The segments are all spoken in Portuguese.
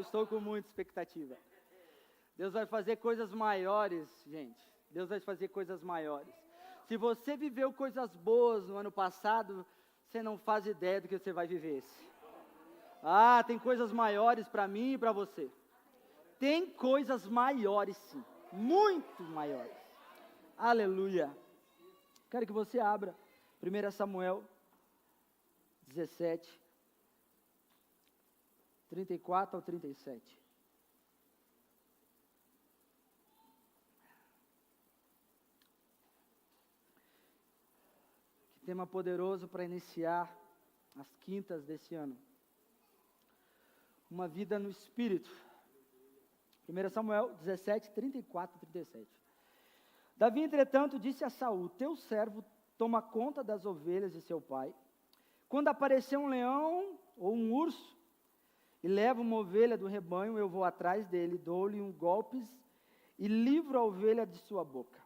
estou com muita expectativa. Deus vai fazer coisas maiores, gente. Deus vai fazer coisas maiores. Se você viveu coisas boas no ano passado, você não faz ideia do que você vai viver esse. Tem coisas maiores para mim e para você. Tem coisas maiores, sim. Muito maiores. Aleluia. Quero que você abra 1 Samuel 17, 34 ao 37. Que tema poderoso para iniciar as quintas desse ano. Uma vida no Espírito. 1 Samuel 17, 34 e 37. Davi, entretanto, disse a Saul: teu servo toma conta das ovelhas de seu pai. Quando aparecer um leão ou um urso e leva uma ovelha do rebanho, eu vou atrás dele, dou-lhe golpes e livro a ovelha de sua boca.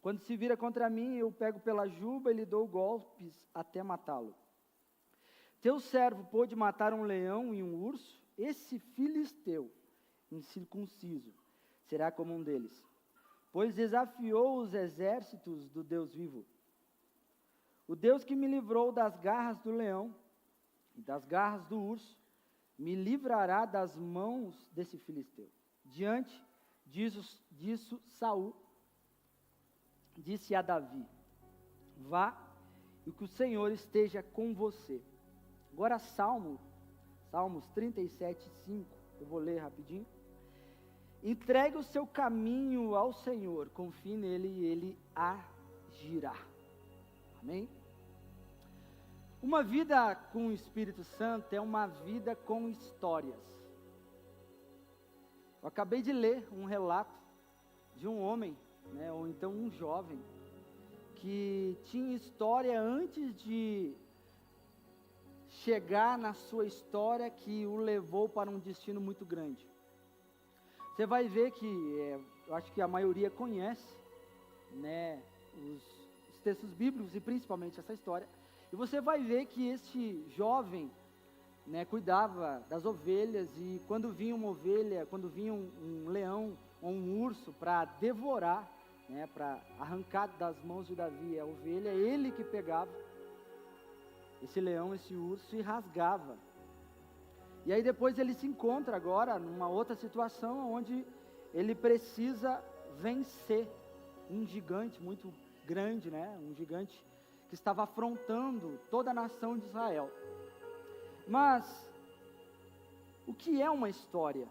Quando se vira contra mim, eu pego pela juba e lhe dou golpes até matá-lo. Teu servo pôde matar um leão e um urso, esse filisteu, incircunciso, será como um deles, pois desafiou os exércitos do Deus vivo. O Deus que me livrou das garras do leão e das garras do urso, me livrará das mãos desse filisteu. Diante disso Saul disse a Davi: vá, e que o Senhor esteja com você. Agora Salmos 37, 5, eu vou ler rapidinho. Entregue o seu caminho ao Senhor, confie nele e ele agirá. Amém? Uma vida com o Espírito Santo é uma vida com histórias. Eu acabei de ler um relato de um homem, ou então um jovem, que tinha história antes de chegar na sua história que o levou para um destino muito grande. Você vai ver que, eu acho que a maioria conhece, os textos bíblicos e principalmente essa história. E você vai ver que este jovem, cuidava das ovelhas, e quando vinha uma ovelha, quando vinha um leão ou um urso para devorar, para arrancar das mãos de Davi a ovelha, ele que pegava esse leão, esse urso, e rasgava. E aí depois ele se encontra agora numa outra situação onde ele precisa vencer um gigante muito grande, um gigante que estava afrontando toda a nação de Israel. Mas o que é uma história?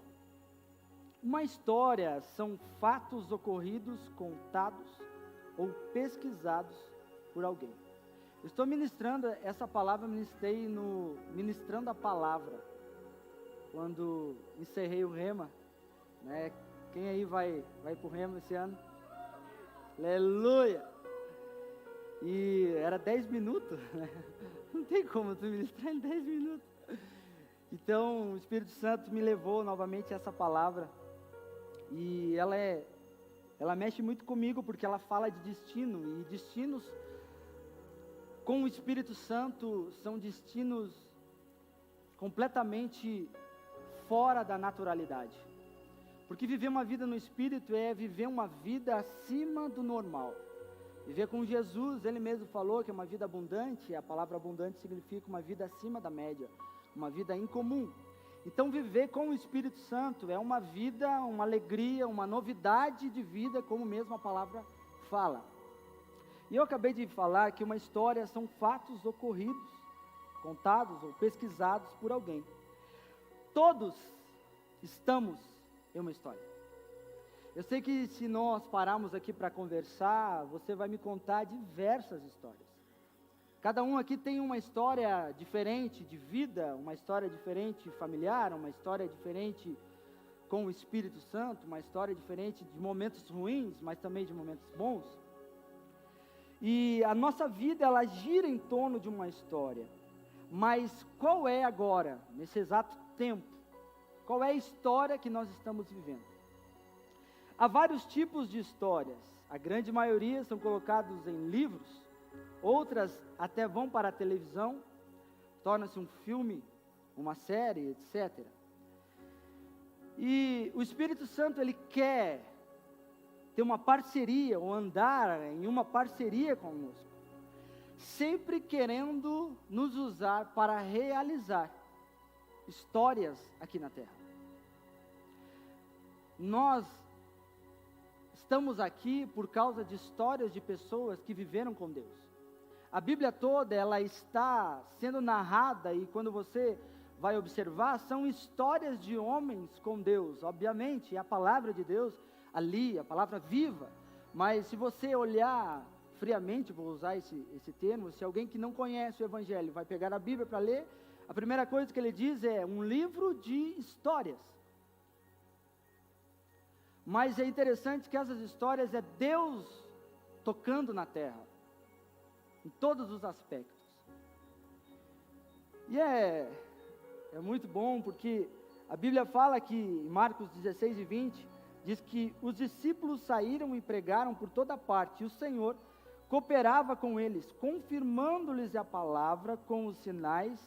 Uma história são fatos ocorridos, contados ou pesquisados por alguém. Eu estou ministrando essa palavra, ministrei no Ministrando a Palavra, quando encerrei o Rema, Quem aí vai para o Rema esse ano? Aleluia! E era 10 minutos, Não tem como tu ministrar em 10 minutos. Então, o Espírito Santo me levou novamente a essa palavra. E ela mexe muito comigo, porque ela fala de destino. E destinos com o Espírito Santo são destinos completamente fora da naturalidade. Porque viver uma vida no Espírito é viver uma vida acima do normal. Viver com Jesus, ele mesmo falou que é uma vida abundante. A palavra abundante significa uma vida acima da média, uma vida incomum. Então viver com o Espírito Santo é uma vida, uma alegria, uma novidade de vida, como mesmo a palavra fala. E eu acabei de falar que uma história são fatos ocorridos, contados ou pesquisados por alguém. Todos estamos em uma história. Eu sei que se nós pararmos aqui para conversar, você vai me contar diversas histórias. Cada um aqui tem uma história diferente de vida, uma história diferente familiar, uma história diferente com o Espírito Santo, uma história diferente de momentos ruins, mas também de momentos bons. E a nossa vida, ela gira em torno de uma história. Mas qual é agora, nesse exato tempo, qual é a história que nós estamos vivendo? Há vários tipos de histórias. A grande maioria são colocados em livros, outras até vão para a televisão, torna-se um filme, uma série, etc. E o Espírito Santo, ele quer ter uma parceria, ou andar em uma parceria conosco, sempre querendo nos usar para realizar histórias aqui na terra. Nós estamos aqui por causa de histórias de pessoas que viveram com Deus. A Bíblia toda, ela está sendo narrada, e quando você vai observar, são histórias de homens com Deus. Obviamente, é a palavra de Deus ali, a palavra viva. Mas se você olhar friamente, vou usar esse termo, se alguém que não conhece o Evangelho vai pegar a Bíblia para ler, a primeira coisa que ele diz é um livro de histórias. Mas é interessante que essas histórias é Deus tocando na terra, em todos os aspectos. E é muito bom, porque a Bíblia fala que, em Marcos 16 e 20, diz que os discípulos saíram e pregaram por toda parte, e o Senhor cooperava com eles, confirmando-lhes a palavra com os sinais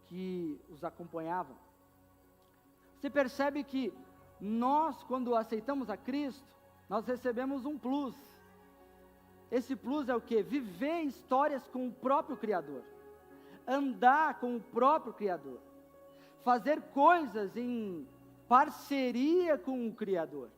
que os acompanhavam. Você percebe que nós, quando aceitamos a Cristo, nós recebemos um plus. Esse plus é o quê? Viver histórias com o próprio Criador, andar com o próprio Criador, fazer coisas em parceria com o Criador.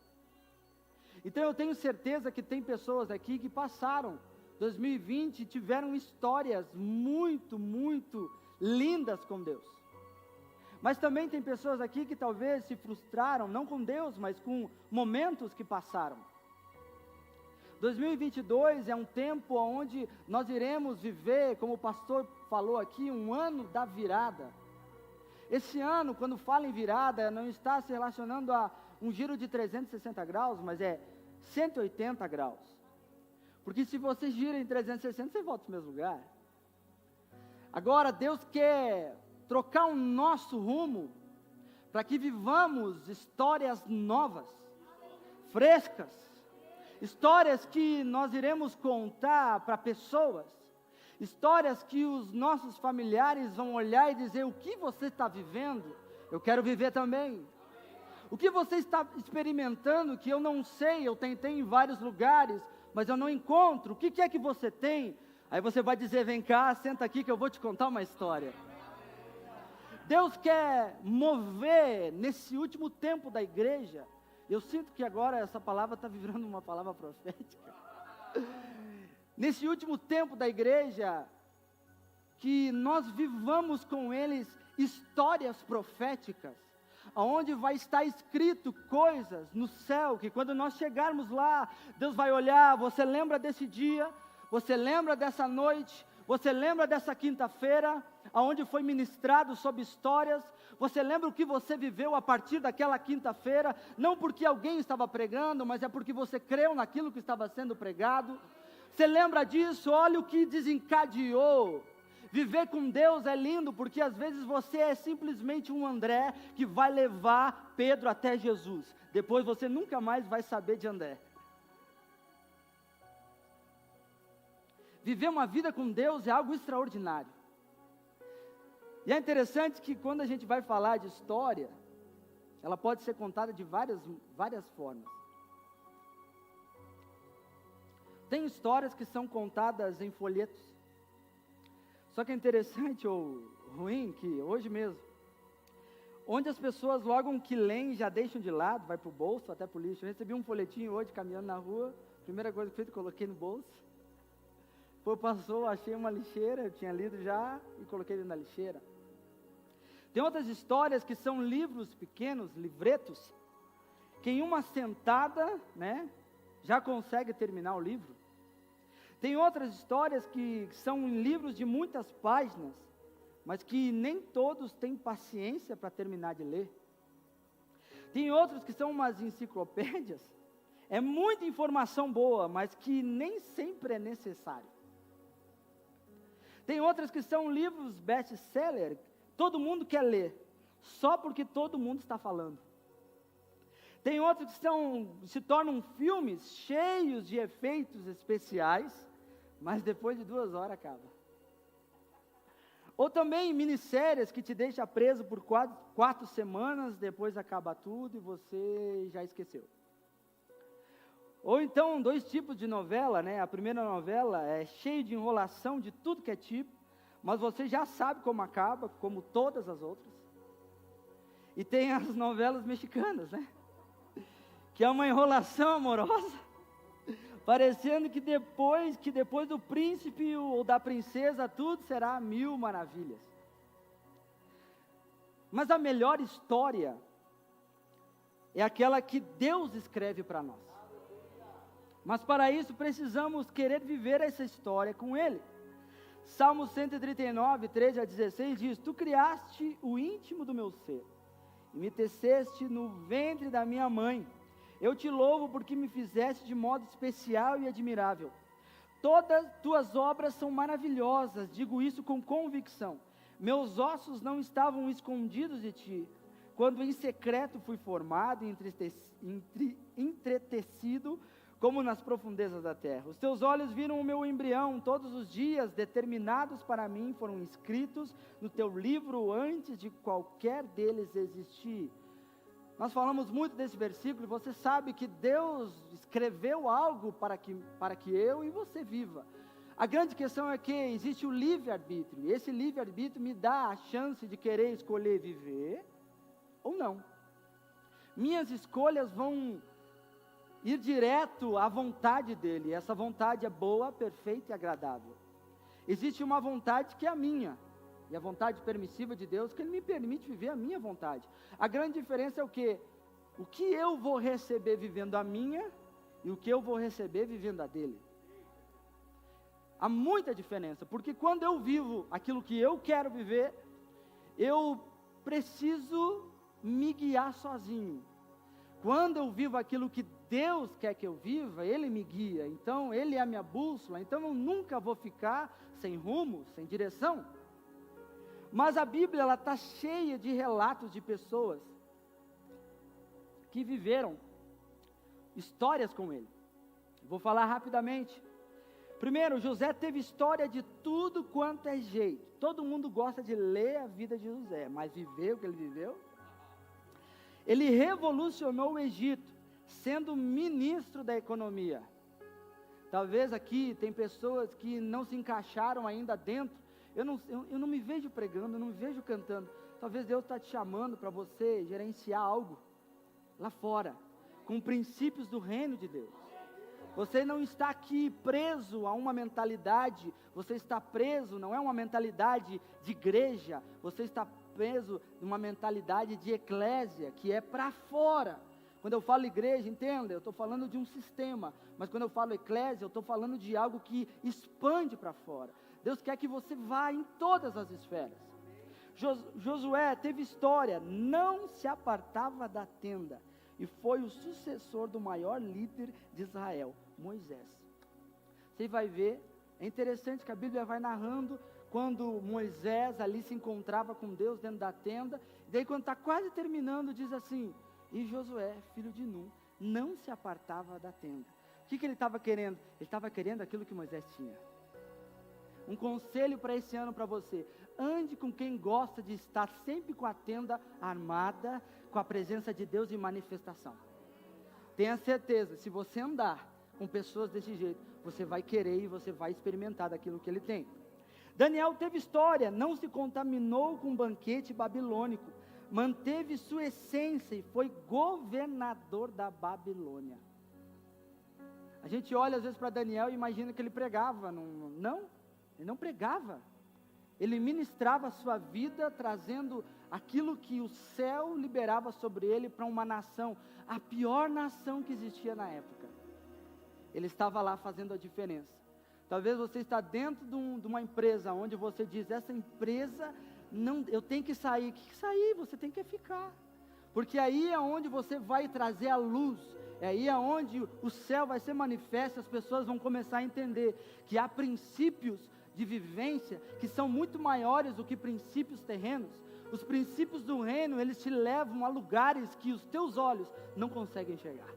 Então eu tenho certeza que tem pessoas aqui que passaram 2020 e tiveram histórias muito, muito lindas com Deus. Mas também tem pessoas aqui que talvez se frustraram, não com Deus, mas com momentos que passaram. 2022 é um tempo onde nós iremos viver, como o pastor falou aqui, um ano da virada. Esse ano, quando fala em virada, não está se relacionando a um giro de 360 graus, mas é 180 graus. Porque se você gira em 360, você volta para o mesmo lugar. Agora, Deus quer trocar o nosso rumo, para que vivamos histórias novas, frescas, histórias que nós iremos contar para pessoas, histórias que os nossos familiares vão olhar e dizer: o que você está vivendo, eu quero viver também. O que você está experimentando que eu não sei, eu tentei em vários lugares, mas eu não encontro, o que é que você tem? Aí você vai dizer: vem cá, senta aqui que eu vou te contar uma história. Deus quer mover nesse último tempo da igreja. Eu sinto que agora essa palavra está virando uma palavra profética. Nesse último tempo da igreja, que nós vivamos com eles histórias proféticas, onde vai estar escrito coisas no céu, que quando nós chegarmos lá, Deus vai olhar: você lembra desse dia? Você lembra dessa noite? Você lembra dessa quinta-feira, aonde foi ministrado sobre histórias? Você lembra o que você viveu a partir daquela quinta-feira? Não porque alguém estava pregando, mas é porque você creu naquilo que estava sendo pregado. Você lembra disso? Olha o que desencadeou. Viver com Deus é lindo, porque às vezes você é simplesmente um André que vai levar Pedro até Jesus. Depois você nunca mais vai saber de André. Viver uma vida com Deus é algo extraordinário. E é interessante que quando a gente vai falar de história, ela pode ser contada de várias formas. Tem histórias que são contadas em folhetos. Só que é interessante ou ruim que hoje mesmo, onde as pessoas logo que leem já deixam de lado, vai para o bolso, até para o lixo. Eu recebi um folhetinho hoje caminhando na rua, primeira coisa que eu fiz, coloquei no bolso. Depois passou, achei uma lixeira, eu tinha lido já e coloquei ele na lixeira. Tem outras histórias que são livros pequenos, livretos, que em uma sentada, já consegue terminar o livro. Tem outras histórias que são em livros de muitas páginas, mas que nem todos têm paciência para terminar de ler. Tem outros que são umas enciclopédias, é muita informação boa, mas que nem sempre é necessário. Tem outras que são livros best-seller, todo mundo quer ler, só porque todo mundo está falando. Tem outros que se tornam filmes cheios de efeitos especiais, mas depois de 2 horas acaba. Ou também minisséries que te deixa preso por 4 semanas, depois acaba tudo e você já esqueceu. Ou então 2 tipos de novela, né? A primeira novela é cheia de enrolação de tudo que é tipo, mas você já sabe como acaba, como todas as outras. E tem as novelas mexicanas, né? Que é uma enrolação amorosa, parecendo que depois do príncipe ou da princesa, tudo será 1000 maravilhas. Mas a melhor história é aquela que Deus escreve para nós. Mas para isso precisamos querer viver essa história com Ele. Salmo 139, 13 a 16 diz: Tu criaste o íntimo do meu ser, e me teceste no ventre da minha mãe. Eu te louvo porque me fizeste de modo especial e admirável. Todas tuas obras são maravilhosas, digo isso com convicção. Meus ossos não estavam escondidos de ti, quando em secreto fui formado e entretecido, como nas profundezas da terra. Os teus olhos viram o meu embrião, todos os dias determinados para mim foram escritos no teu livro antes de qualquer deles existir. Nós falamos muito desse versículo, e você sabe que Deus escreveu algo para que eu e você viva. A grande questão é que existe o livre-arbítrio, e esse livre-arbítrio me dá a chance de querer escolher viver ou não. Minhas escolhas vão ir direto à vontade dele, e essa vontade é boa, perfeita e agradável. Existe uma vontade que é a minha, e a vontade permissiva de Deus, que Ele me permite viver a minha vontade. A grande diferença é o quê? O que eu vou receber vivendo a minha, e o que eu vou receber vivendo a dele. Há muita diferença, porque quando eu vivo aquilo que eu quero viver, eu preciso me guiar sozinho. Quando eu vivo aquilo que Deus quer que eu viva, Ele me guia, então Ele é a minha bússola, então eu nunca vou ficar sem rumo, sem direção. Mas a Bíblia, ela está cheia de relatos de pessoas que viveram histórias com Ele. Vou falar rapidamente. Primeiro, José teve história de tudo quanto é jeito. Todo mundo gosta de ler a vida de José, mas viver o que ele viveu? Ele revolucionou o Egito, sendo ministro da economia. Talvez aqui tem pessoas que não se encaixaram ainda dentro. Eu não me vejo pregando, eu não me vejo cantando. Talvez Deus está te chamando para você gerenciar algo lá fora, com princípios do reino de Deus. Você não está aqui preso a uma mentalidade, você está preso, não é uma mentalidade de igreja, você está preso numa mentalidade de eclésia, que é para fora. Quando eu falo igreja, entenda, eu estou falando de um sistema, mas quando eu falo eclésia, eu estou falando de algo que expande para fora. Deus quer que você vá em todas as esferas. Josué teve história, não se apartava da tenda, e foi o sucessor do maior líder de Israel, Moisés. Você vai ver, é interessante que a Bíblia vai narrando quando Moisés ali se encontrava com Deus dentro da tenda, e daí quando está quase terminando, diz assim: e Josué, filho de Nun, não se apartava da tenda. O que ele estava querendo? Ele estava querendo aquilo que Moisés tinha. Um conselho para esse ano para você: ande com quem gosta de estar sempre com a tenda armada, com a presença de Deus em manifestação. Tenha certeza, se você andar com pessoas desse jeito, você vai querer e você vai experimentar daquilo que ele tem. Daniel teve história, não se contaminou com um banquete babilônico, manteve sua essência e foi governador da Babilônia. A gente olha às vezes para Daniel e imagina que ele pregava, não, ele não pregava. Ele ministrava a sua vida, trazendo aquilo que o céu liberava sobre ele para uma nação, a pior nação que existia na época. Ele estava lá fazendo a diferença. Talvez você está dentro de uma empresa, onde você diz: essa empresa, não, eu tenho que sair. Que sair? Você tem que ficar. Porque aí é onde você vai trazer a luz, é aí é onde o céu vai ser manifesto, as pessoas vão começar a entender que há princípios de vivência que são muito maiores do que princípios terrenos. Os princípios do reino, eles te levam a lugares que os teus olhos não conseguem chegar.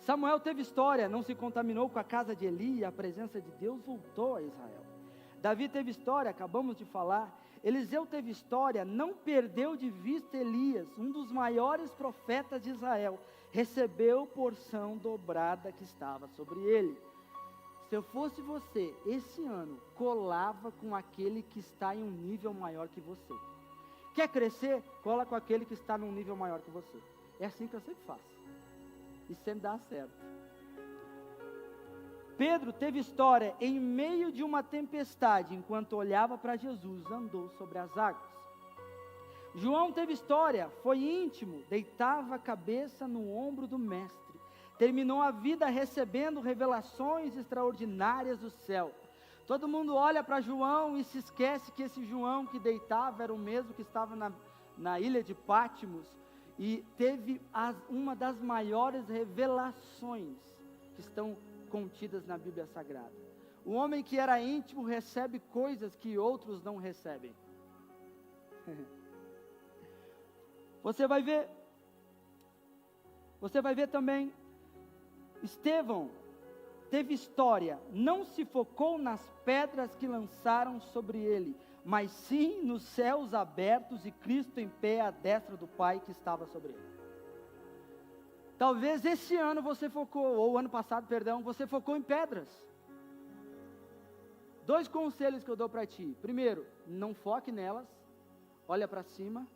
Samuel teve história, não se contaminou com a casa de Eli, e a presença de Deus voltou a Israel. Davi teve história, acabamos de falar. Eliseu teve história, não perdeu de vista Elias, um dos maiores profetas de Israel, recebeu porção dobrada que estava sobre ele. Se eu fosse você, esse ano, colava com aquele que está em um nível maior que você. Quer crescer? Cola com aquele que está num nível maior que você. É assim que eu sempre faço. E sempre dá certo. Pedro teve história em meio de uma tempestade, enquanto olhava para Jesus, andou sobre as águas. João teve história, foi íntimo, deitava a cabeça no ombro do mestre. Terminou a vida recebendo revelações extraordinárias do céu. Todo mundo olha para João e se esquece que esse João que deitava era o mesmo que estava na ilha de Pátimos e teve uma das maiores revelações que estão contidas na Bíblia Sagrada. O homem que era íntimo recebe coisas que outros não recebem. Você vai ver também, Estevão teve história, não se focou nas pedras que lançaram sobre ele, mas sim nos céus abertos e Cristo em pé à destra do Pai que estava sobre ele. Talvez esse ano você focou, ou ano passado, perdão, você focou em pedras. 2 conselhos que eu dou para ti. Primeiro, não foque nelas, olha para cima,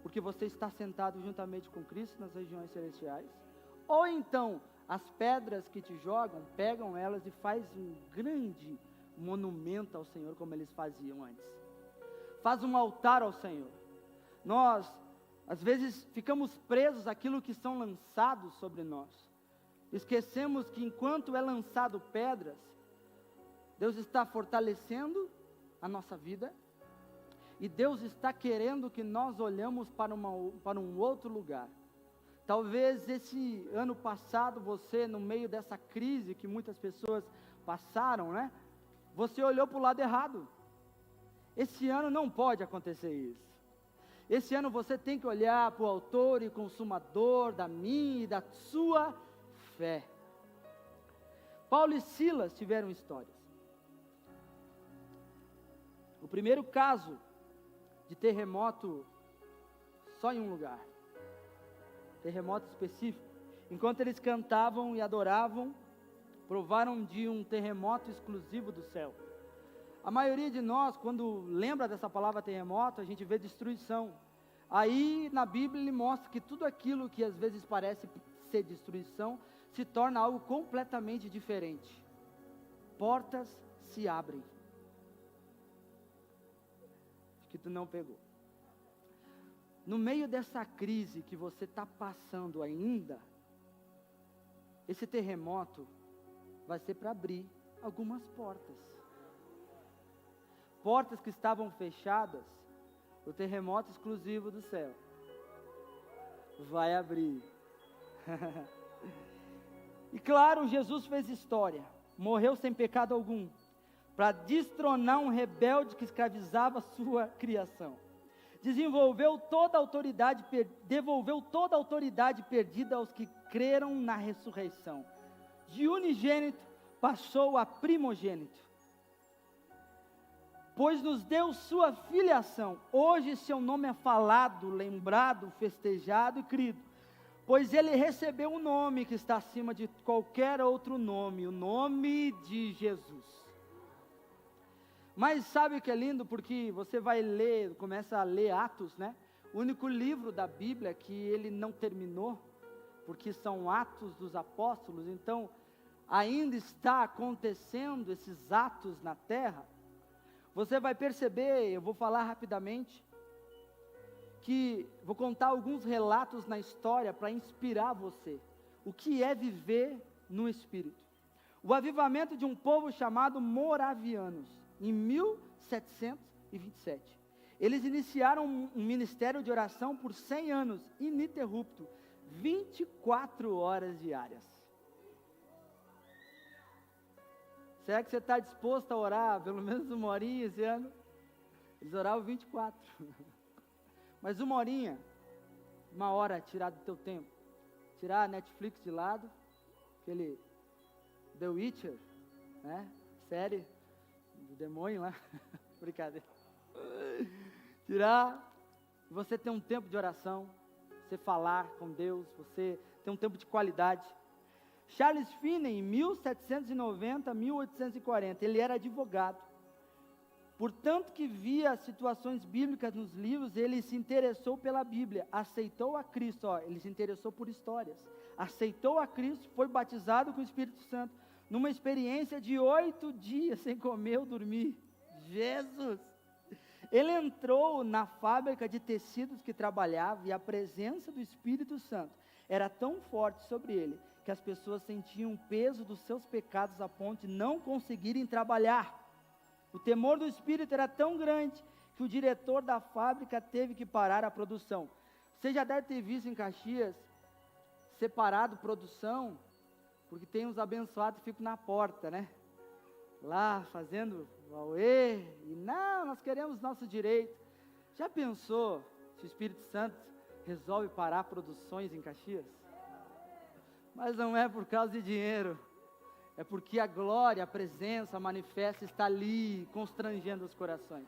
porque você está sentado juntamente com Cristo nas regiões celestiais. Ou então, as pedras que te jogam, pegam elas e faz um grande monumento ao Senhor, como eles faziam antes. Faz um altar ao Senhor. Nós, às vezes, ficamos presos àquilo que são lançados sobre nós. Esquecemos que enquanto é lançado pedras, Deus está fortalecendo a nossa vida, e Deus está querendo que nós olhamos para um outro lugar. Talvez esse ano passado, você, no meio dessa crise que muitas pessoas passaram, né? Você olhou para o lado errado. Esse ano não pode acontecer isso. Esse ano você tem que olhar para o autor e consumador da minha e da sua fé. Paulo e Silas tiveram histórias. O primeiro caso de terremoto só em um lugar. Terremoto específico. Enquanto eles cantavam e adoravam, provaram de um terremoto exclusivo do céu. A maioria de nós, quando lembra dessa palavra terremoto, a gente vê destruição. Aí na Bíblia ele mostra que tudo aquilo que às vezes parece ser destruição, se torna algo completamente diferente. Portas se abrem. Acho que tu não pegou. No meio dessa crise que você está passando ainda, esse terremoto vai ser para abrir algumas portas. Portas que estavam fechadas, o terremoto exclusivo do céu vai abrir. E claro, Jesus fez história, morreu sem pecado algum, para destronar um rebelde que escravizava a sua criação. Devolveu toda a autoridade perdida aos que creram na ressurreição. De unigênito passou a primogênito. Pois nos deu sua filiação. Hoje seu nome é falado, lembrado, festejado e crido. Pois ele recebeu um nome que está acima de qualquer outro nome, o nome de Jesus. Mas sabe o que é lindo? Porque você vai ler, começa a ler Atos, né? O único livro da Bíblia que ele não terminou, porque são Atos dos Apóstolos, então ainda está acontecendo esses atos na terra. Você vai perceber, eu vou falar rapidamente, que vou contar alguns relatos na história para inspirar você. O que é viver no Espírito? O avivamento de um povo chamado moravianos, em 1727. Eles iniciaram um ministério de oração por 100 anos, ininterrupto, 24 horas diárias. Será que você está disposto a orar pelo menos uma horinha esse ano? Eles oravam 24. Mas uma horinha, uma hora tirada do teu tempo, tirar a Netflix de lado, aquele The Witcher, né? Série do demônio lá, brincadeira. Tirar, você ter um tempo de oração, você falar com Deus, você ter um tempo de qualidade. Charles Finney, em 1790, 1840, ele era advogado. Portanto que via situações bíblicas nos livros, ele se interessou pela Bíblia, aceitou a Cristo, ele se interessou por histórias, aceitou a Cristo, foi batizado com o Espírito Santo, numa experiência de 8 dias sem comer ou dormir. Jesus! Ele entrou na fábrica de tecidos que trabalhava e a presença do Espírito Santo era tão forte sobre ele, que as pessoas sentiam o peso dos seus pecados a ponto de não conseguirem trabalhar. O temor do Espírito era tão grande que o diretor da fábrica teve que parar a produção. Você já deve ter visto em Caxias, separado produção, porque tem uns abençoados que ficam na porta, né? Lá fazendo auê, e não, nós queremos nosso direito. Já pensou se o Espírito Santo resolve parar produções em Caxias? Mas não é por causa de dinheiro. É porque a glória, a presença, a manifesta está ali, constrangendo os corações.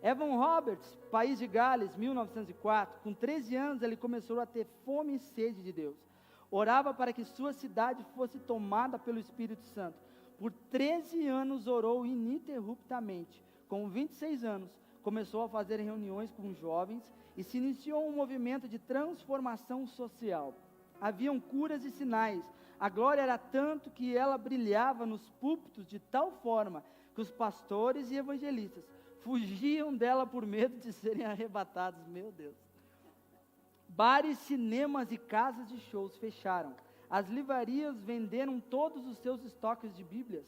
Evan Roberts, País de Gales, 1904, com 13 anos ele começou a ter fome e sede de Deus. Orava para que sua cidade fosse tomada pelo Espírito Santo. Por 13 anos orou ininterruptamente. Com 26 anos, começou a fazer reuniões com jovens e se iniciou um movimento de transformação social. Haviam curas e sinais. A glória era tanto que ela brilhava nos púlpitos de tal forma que os pastores e evangelistas fugiam dela por medo de serem arrebatados. Meu Deus. Bares, cinemas e casas de shows fecharam. As livrarias venderam todos os seus estoques de Bíblias.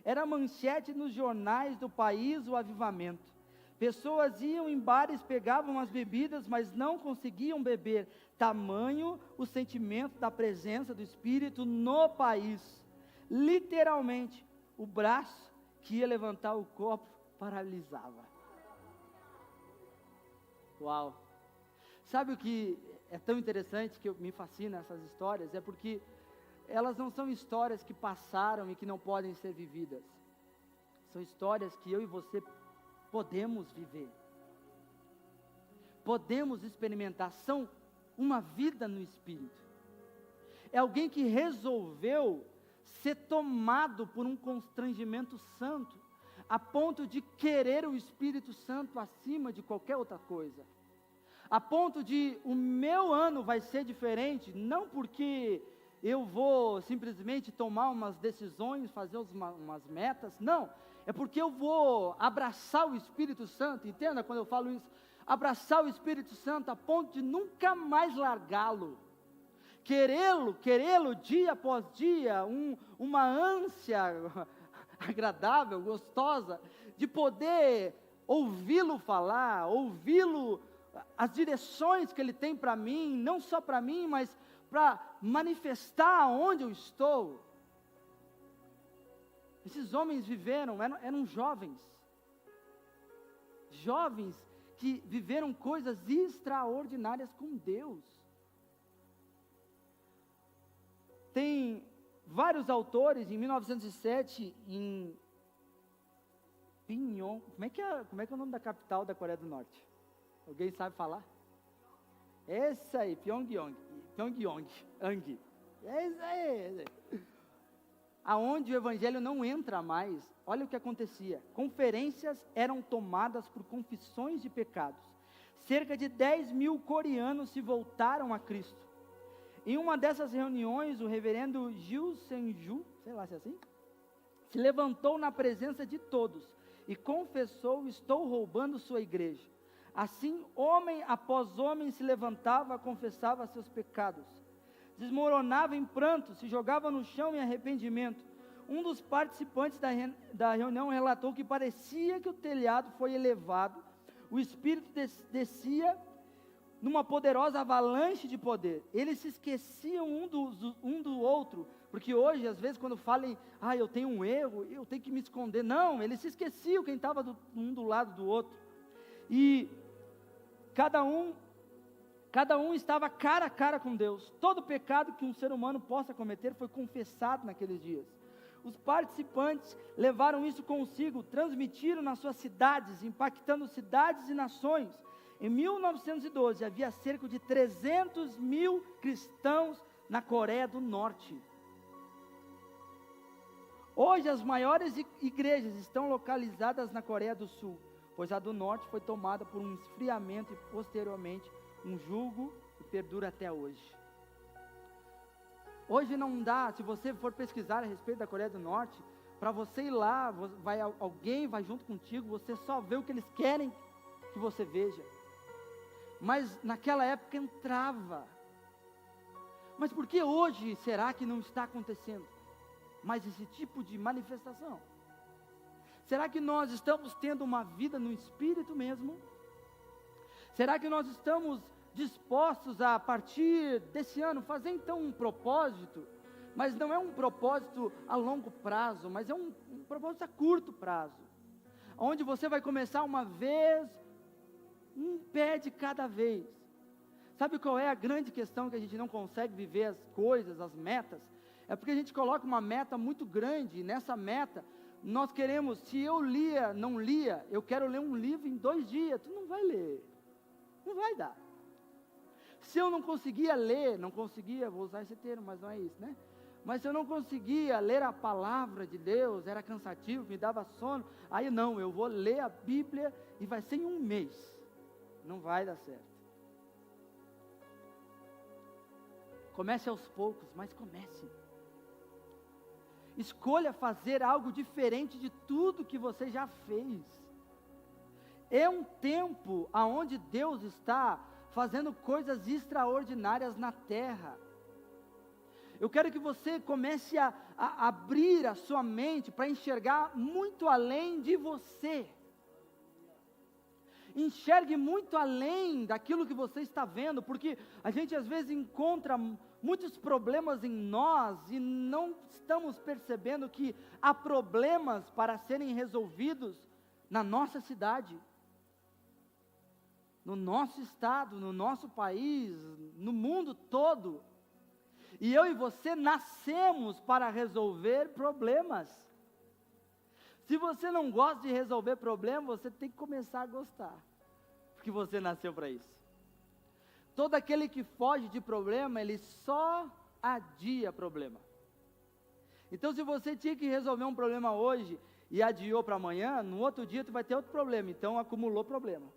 Era manchete nos jornais do país o avivamento. Pessoas iam em bares, pegavam as bebidas, mas não conseguiam beber. Tamanho o sentimento da presença do Espírito no país. Literalmente, o braço que ia levantar o copo paralisava. Uau! Sabe o que é tão interessante, que me fascina essas histórias? É porque elas não são histórias que passaram e que não podem ser vividas. São histórias que eu e você podemos viver, podemos experimentar, são uma vida no Espírito. É alguém que resolveu ser tomado por um constrangimento santo, a ponto de querer o Espírito Santo acima de qualquer outra coisa, a ponto de o meu ano vai ser diferente, não porque eu vou simplesmente tomar umas decisões, fazer umas metas, não, é porque eu vou abraçar o Espírito Santo, entenda quando eu falo isso, abraçar o Espírito Santo a ponto de nunca mais largá-lo, querê-lo dia após dia, uma ânsia agradável, gostosa, de poder ouvi-lo falar, ouvi-lo, as direções que ele tem para mim, não só para mim, mas para manifestar onde eu estou. Esses homens viveram, eram jovens que viveram coisas extraordinárias com Deus. Tem vários autores, em 1907, em Pinyon, como é que é o nome da capital da Coreia do Norte? Alguém sabe falar? Esse aí, Pyongyang, é isso aí. Aonde o evangelho não entra mais, olha o que acontecia. Conferências eram tomadas por confissões de pecados. Cerca de 10.000 coreanos se voltaram a Cristo. Em uma dessas reuniões, o reverendo Gil Senju, sei lá se é assim, se levantou na presença de todos e confessou: estou roubando sua igreja. Assim, homem após homem se levantava, confessava seus pecados. Desmoronava em pranto, se jogava no chão em arrependimento. Um dos participantes da reunião relatou que parecia que o telhado foi elevado, o Espírito descia numa poderosa avalanche de poder. Eles se esqueciam um do outro, porque hoje, às vezes, quando falam, eu tenho um erro, eu tenho que me esconder. Não, eles se esqueciam quem estava um do lado do outro. E cada um Cada um estava cara a cara com Deus. Todo pecado que um ser humano possa cometer foi confessado naqueles dias. Os participantes levaram isso consigo, transmitiram nas suas cidades, impactando cidades e nações. Em 1912, havia cerca de 300 mil cristãos na Coreia do Norte. Hoje, as maiores igrejas estão localizadas na Coreia do Sul, pois a do Norte foi tomada por um esfriamento e, posteriormente, um jugo que perdura até hoje. Hoje não dá, se você for pesquisar a respeito da Coreia do Norte, para você ir lá, alguém vai junto contigo, você só vê o que eles querem que você veja. Mas naquela época entrava. Mas por que hoje será que não está acontecendo mais esse tipo de manifestação? Será que nós estamos tendo uma vida no Espírito mesmo? Será que nós estamos dispostos a partir desse ano fazer então um propósito, mas não é um propósito a longo prazo, mas é um propósito a curto prazo, onde você vai começar uma vez, um pé de cada vez. Sabe qual é a grande questão que a gente não consegue viver as coisas, as metas? É porque a gente coloca uma meta muito grande, e nessa meta, nós queremos, se eu não lia, eu quero ler um livro em 2 dias, tu não vai ler, não vai dar. Se eu não conseguia ler, vou usar esse termo, mas não é isso, né? Mas se eu não conseguia ler a palavra de Deus, era cansativo, me dava sono, aí não, eu vou ler a Bíblia e vai ser em 1 mês, não vai dar certo. Comece aos poucos, mas comece. Escolha fazer algo diferente de tudo que você já fez. É um tempo onde Deus está fazendo coisas extraordinárias na terra. Eu quero que você comece a abrir a sua mente para enxergar muito além de você. Enxergue muito além daquilo que você está vendo, porque a gente às vezes encontra muitos problemas em nós e não estamos percebendo que há problemas para serem resolvidos na nossa cidade, no nosso estado, no nosso país, no mundo todo. E eu e você nascemos para resolver problemas. Se você não gosta de resolver problemas, você tem que começar a gostar, porque você nasceu para isso. Todo aquele que foge de problema, ele só adia problema. Então, se você tinha que resolver um problema hoje e adiou para amanhã, no outro dia tu vai ter outro problema, então acumulou problema.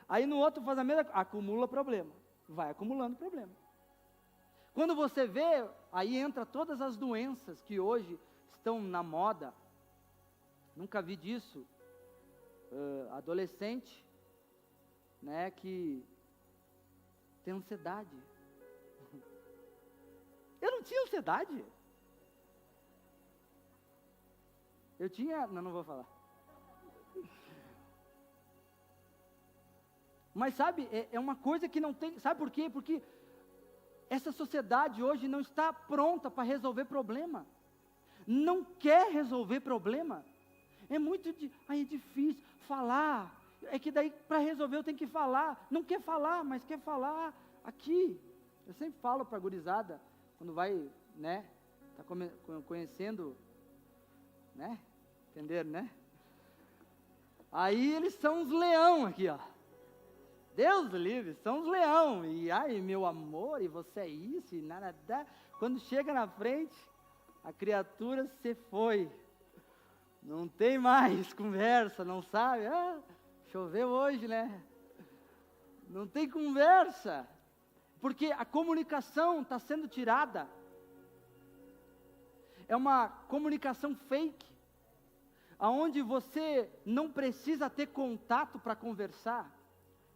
Aí no outro faz a mesma, acumula problema, vai acumulando problema. Quando você vê, aí entra todas as doenças que hoje estão na moda. Nunca vi disso. Adolescente, né, que tem ansiedade. Eu não tinha ansiedade. Eu tinha, não vou falar. Mas sabe, é uma coisa que não tem, sabe por quê? Porque essa sociedade hoje não está pronta para resolver problema. Não quer resolver problema. É muito é difícil falar. É que daí para resolver eu tenho que falar. Não quer falar, mas quer falar aqui. Eu sempre falo para a gurizada, quando vai, né, tá conhecendo, né, entenderam, né? Aí eles são os leão aqui, ó. Deus livre, são os leão. E ai, meu amor, e você é isso, e nada. Quando chega na frente, a criatura se foi. Não tem mais conversa, não sabe? Choveu hoje, né? Não tem conversa. Porque a comunicação está sendo tirada. É uma comunicação fake, aonde você não precisa ter contato para conversar.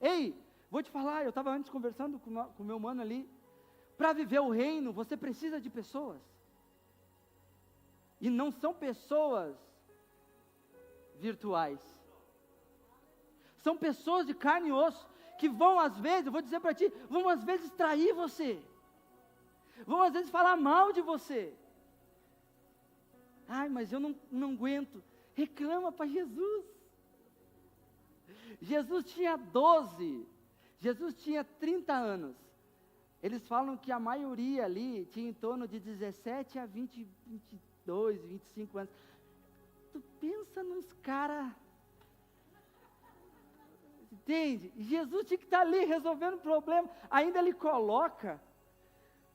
Ei, vou te falar, eu estava antes conversando com o meu mano ali. Para viver o reino, você precisa de pessoas. E não são pessoas virtuais. São pessoas de carne e osso, que vão às vezes, eu vou dizer para ti, vão às vezes trair você. Vão às vezes falar mal de você. Ai, mas eu não aguento. Reclama para Jesus. Jesus tinha 12. Jesus tinha 30 anos. Eles falam que a maioria ali tinha em torno de 17 a 20, 22, 25 anos. Tu pensa nos caras, entende? Jesus tinha que estar ali resolvendo o problema. Ainda ele coloca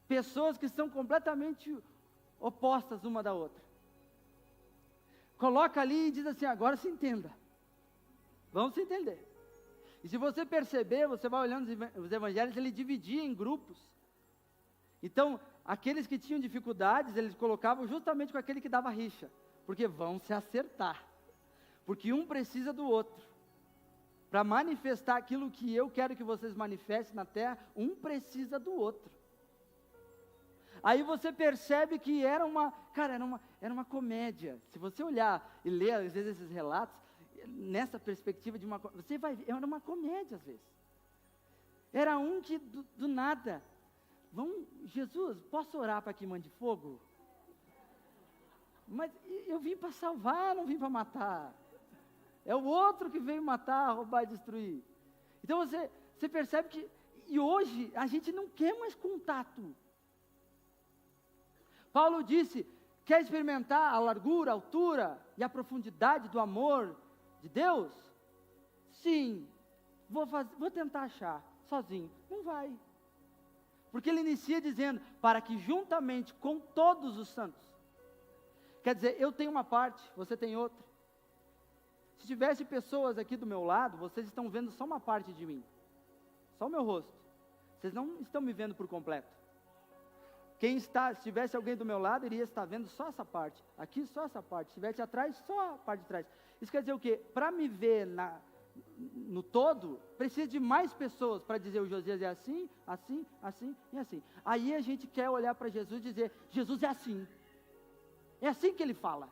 pessoas que são completamente opostas uma da outra. Coloca ali e diz assim, agora se entenda. Vamos se entender. E se você perceber, você vai olhando os evangelhos, ele dividia em grupos. Então, aqueles que tinham dificuldades, eles colocavam justamente com aquele que dava rixa. Porque vão se acertar. Porque um precisa do outro. Para manifestar aquilo que eu quero que vocês manifestem na terra, um precisa do outro. Aí você percebe que era uma comédia. Se você olhar e ler, às vezes, esses relatos, nessa perspectiva de você vai ver, era uma comédia, às vezes. Era um que, do nada, Jesus, posso orar para que mande fogo? Mas eu vim para salvar, não vim para matar. É o outro que veio matar, roubar e destruir. Então você percebe que, e hoje, a gente não quer mais contato. Paulo disse, quer experimentar a largura, a altura e a profundidade do amor de Deus? Sim, vou tentar achar, sozinho. Não vai. Porque ele inicia dizendo, para que juntamente com todos os santos. Quer dizer, eu tenho uma parte, você tem outra. Se tivesse pessoas aqui do meu lado, vocês estão vendo só uma parte de mim. Só o meu rosto. Vocês não estão me vendo por completo. Se tivesse alguém do meu lado, iria estar vendo só essa parte. Aqui, só essa parte. Se estivesse atrás, só a parte de trás. Isso quer dizer o quê? Para me ver no todo, precisa de mais pessoas para dizer o Josias é assim, assim, assim e assim. Aí a gente quer olhar para Jesus e dizer, Jesus é assim. É assim que ele fala.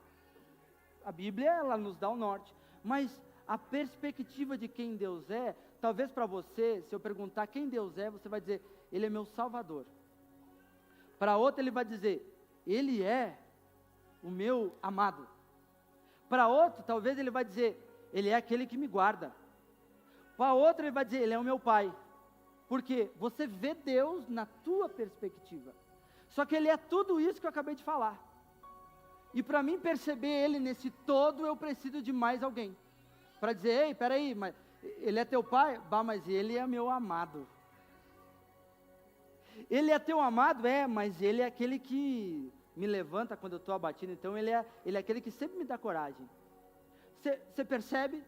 A Bíblia, ela nos dá o norte. Mas a perspectiva de quem Deus é, talvez para você, se eu perguntar quem Deus é, você vai dizer, Ele é meu Salvador. Para outro ele vai dizer, Ele é o meu amado. Para outro, talvez ele vai dizer, Ele é aquele que me guarda. Para outro ele vai dizer, Ele é o meu Pai. Porque você vê Deus na tua perspectiva. Só que Ele é tudo isso que eu acabei de falar. E para mim perceber Ele nesse todo, eu preciso de mais alguém. Para dizer, ei, peraí, mas Ele é teu Pai? Bah, mas Ele é meu amado. Ele é teu amado? É, mas Ele é aquele que me levanta quando eu estou abatido. Então Ele é aquele que sempre me dá coragem. Você percebe?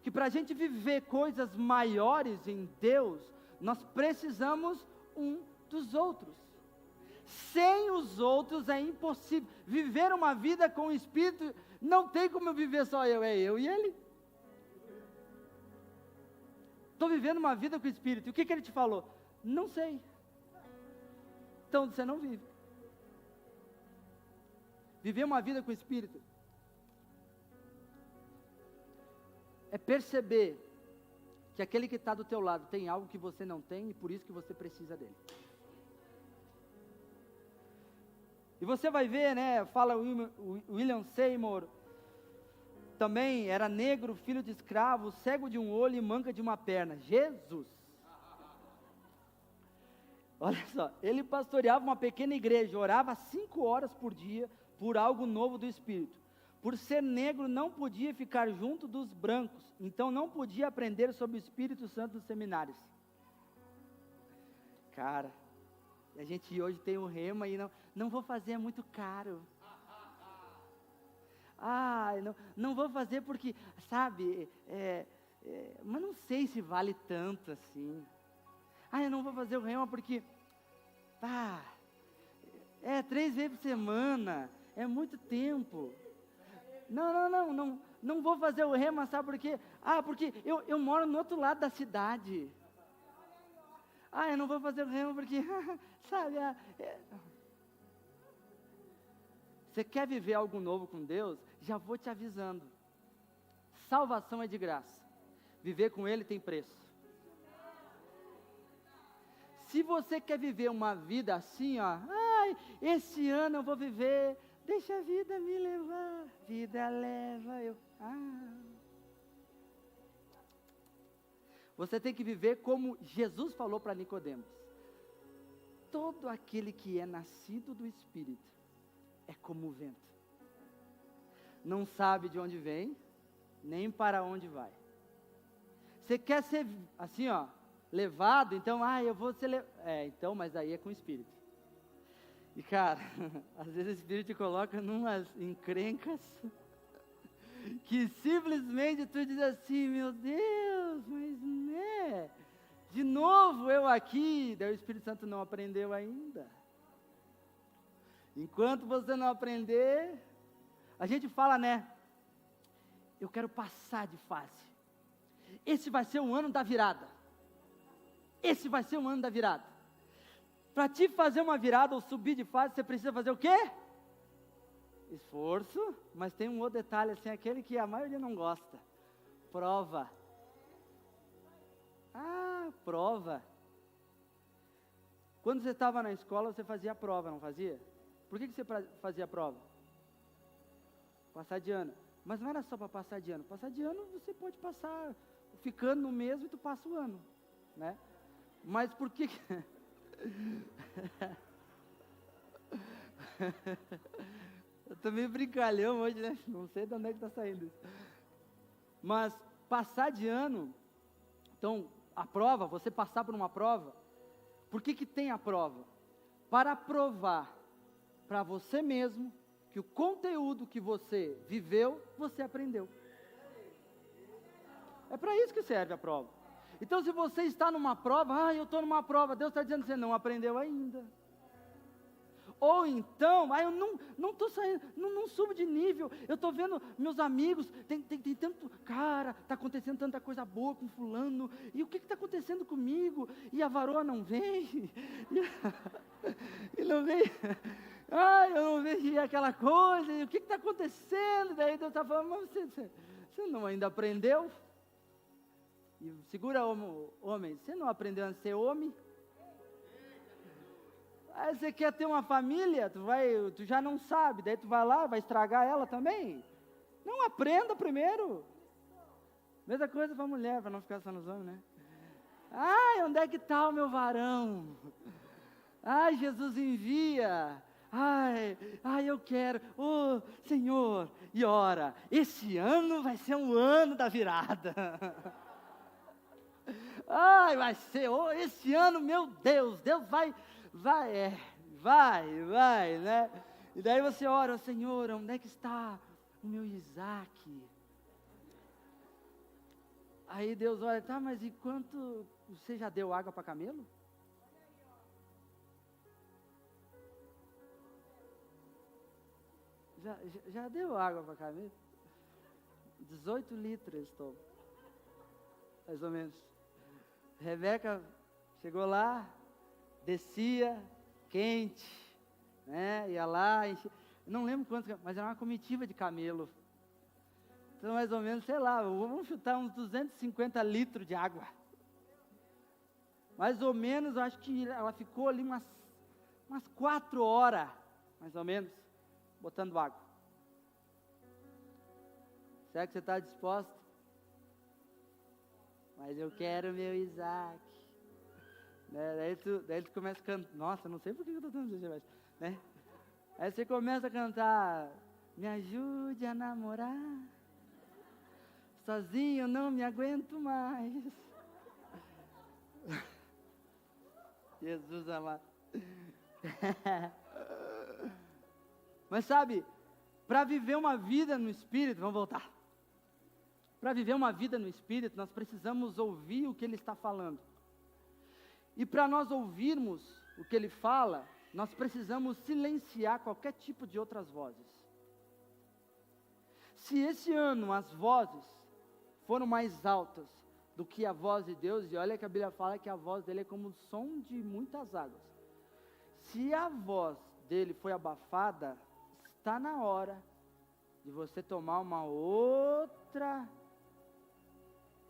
Que para a gente viver coisas maiores em Deus, nós precisamos um dos outros. Sem os outros é impossível. Viver uma vida com o Espírito, não tem como eu viver só eu, é eu e Ele. Estou vivendo uma vida com o Espírito. E o que Ele te falou? Não sei. Então você não vive. Viver uma vida com o Espírito é perceber que aquele que está do teu lado tem algo que você não tem e por isso que você precisa dele. E você vai ver, né, fala William Seymour, também era negro, filho de escravo, cego de um olho e manca de uma perna. Jesus! Olha só, ele pastoreava uma pequena igreja, orava 5 horas por dia por algo novo do Espírito. Por ser negro, não podia ficar junto dos brancos, então não podia aprender sobre o Espírito Santo nos seminários. Cara, a gente hoje tem um rema e não vou fazer, é muito caro. Não vou fazer porque, sabe, mas não sei se vale tanto assim. Eu não vou fazer o rema porque, 3 vezes por semana, é muito tempo. Não vou fazer o rema, sabe por quê? Porque eu moro no outro lado da cidade. Eu não vou fazer o rema porque, sabe, você quer viver algo novo com Deus? Já vou te avisando. Salvação é de graça. Viver com Ele tem preço. Se você quer viver uma vida assim, esse ano eu vou viver, deixa a vida me levar, vida leva eu. Você tem que viver como Jesus falou para Nicodemos. Todo aquele que é nascido do Espírito é como o vento. Não sabe de onde vem, nem para onde vai. Você quer ser assim, ó, levado, então, eu vou ser então, mas aí é com o Espírito. E cara, às vezes o Espírito te coloca numas encrencas que simplesmente tu diz assim, meu Deus, mas né, de novo eu aqui, daí o Espírito Santo não aprendeu ainda. Enquanto você não aprender, a gente fala, né, eu quero passar de fase. Esse vai ser o ano da virada. Esse vai ser o ano da virada. Para te fazer uma virada ou subir de fase, você precisa fazer o quê? Esforço, mas tem um outro detalhe, assim, aquele que a maioria não gosta. Prova. Prova. Quando você estava na escola, você fazia a prova, não fazia? Por que você fazia a prova? Passar de ano. Mas não era só para passar de ano. Passar de ano, você pode passar ficando no mesmo e tu passa o ano, né? Mas por que... Eu tô meio brincalhão hoje, né? Não sei de onde é que está saindo isso. Mas passar de ano, então, a prova, você passar por uma prova, por que tem a prova? Para provar para você mesmo que o conteúdo que você viveu, você aprendeu. É para isso que serve a prova. Então, se você está numa prova, eu estou numa prova, Deus está dizendo que você não aprendeu ainda. Ou então, eu não estou saindo, não subo de nível, eu estou vendo meus amigos, tem tanto, cara, está acontecendo tanta coisa boa com fulano, e o que está acontecendo comigo? E a varoa não vem, e não vem, eu não vejo aquela coisa, e o que está acontecendo? Daí Deus está falando, mas você não ainda aprendeu? E segura, homem, você não aprendeu a ser homem? Aí você quer ter uma família, tu já não sabe, daí tu vai lá, vai estragar ela também. Não, aprenda primeiro. Mesma coisa para a mulher, para não ficar só nos homens, né? Onde é que está o meu varão? Jesus envia. Eu quero. Senhor, e ora, esse ano vai ser um ano da virada. Vai ser, esse ano, meu Deus vai, né? E daí você ora, Senhor, onde é que está o meu Isaac? Aí Deus olha, mas e quanto, você já deu água para camelo? Já deu água para camelo? 18 litros eles tomam, mais ou menos. Rebeca chegou lá, descia, quente, né, ia lá, não lembro quantos, mas era uma comitiva de camelo. Então, mais ou menos, sei lá, vamos chutar uns 250 litros de água. Mais ou menos, eu acho que ela ficou ali umas 4 horas, mais ou menos, botando água. Será que você está disposto? Mas eu quero meu Isaac. Né? Daí tu começa a cantar. Nossa, não sei por que eu estou dando isso, né? Aí você começa a cantar. Me ajude a namorar. Sozinho eu não me aguento mais. Jesus amado. Mas sabe, para viver uma vida no Espírito, vamos voltar. Para viver uma vida no Espírito, nós precisamos ouvir o que Ele está falando. E para nós ouvirmos o que Ele fala, nós precisamos silenciar qualquer tipo de outras vozes. Se esse ano as vozes foram mais altas do que a voz de Deus, e olha que a Bíblia fala que a voz dele é como o som de muitas águas. Se a voz dele foi abafada, está na hora de você tomar uma outra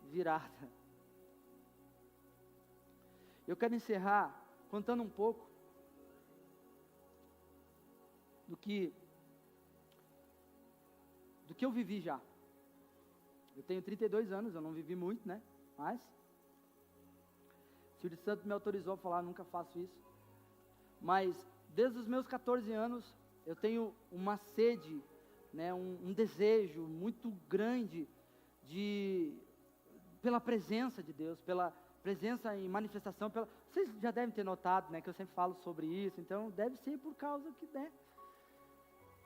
virada. Eu quero encerrar contando um pouco do que eu vivi já. Eu tenho 32 anos, eu não vivi muito, né? Mas Espírito Santo me autorizou a falar, nunca faço isso. Mas desde os meus 14 anos, eu tenho uma sede, né, um desejo muito grande pela presença de Deus, pela presença em manifestação. Vocês já devem ter notado, né, que eu sempre falo sobre isso, então deve ser por causa que, né.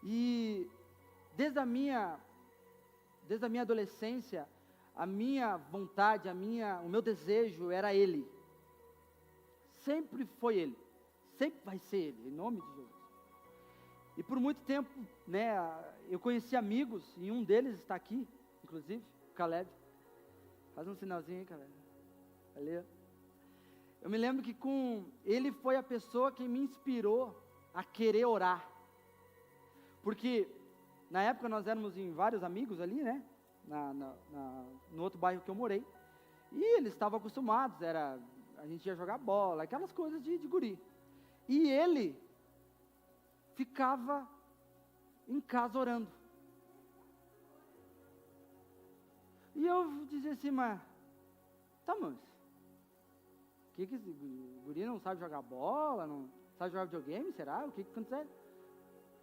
E desde a minha adolescência, a minha vontade, o meu desejo era Ele. Sempre foi Ele, sempre vai ser Ele, em nome de Jesus. E por muito tempo, né, eu conheci amigos, e um deles está aqui, inclusive, o Caleb. Faz um sinalzinho aí, Caleb. Valeu. Eu me lembro que ele foi a pessoa que me inspirou a querer orar. Porque na época nós éramos em vários amigos ali, né, no outro bairro que eu morei. E eles estavam acostumados, a gente ia jogar bola, aquelas coisas de guri. E ele ficava em casa orando. E eu dizia assim, mas que esse guri não sabe jogar bola, não sabe jogar videogame, será? O que aconteceu?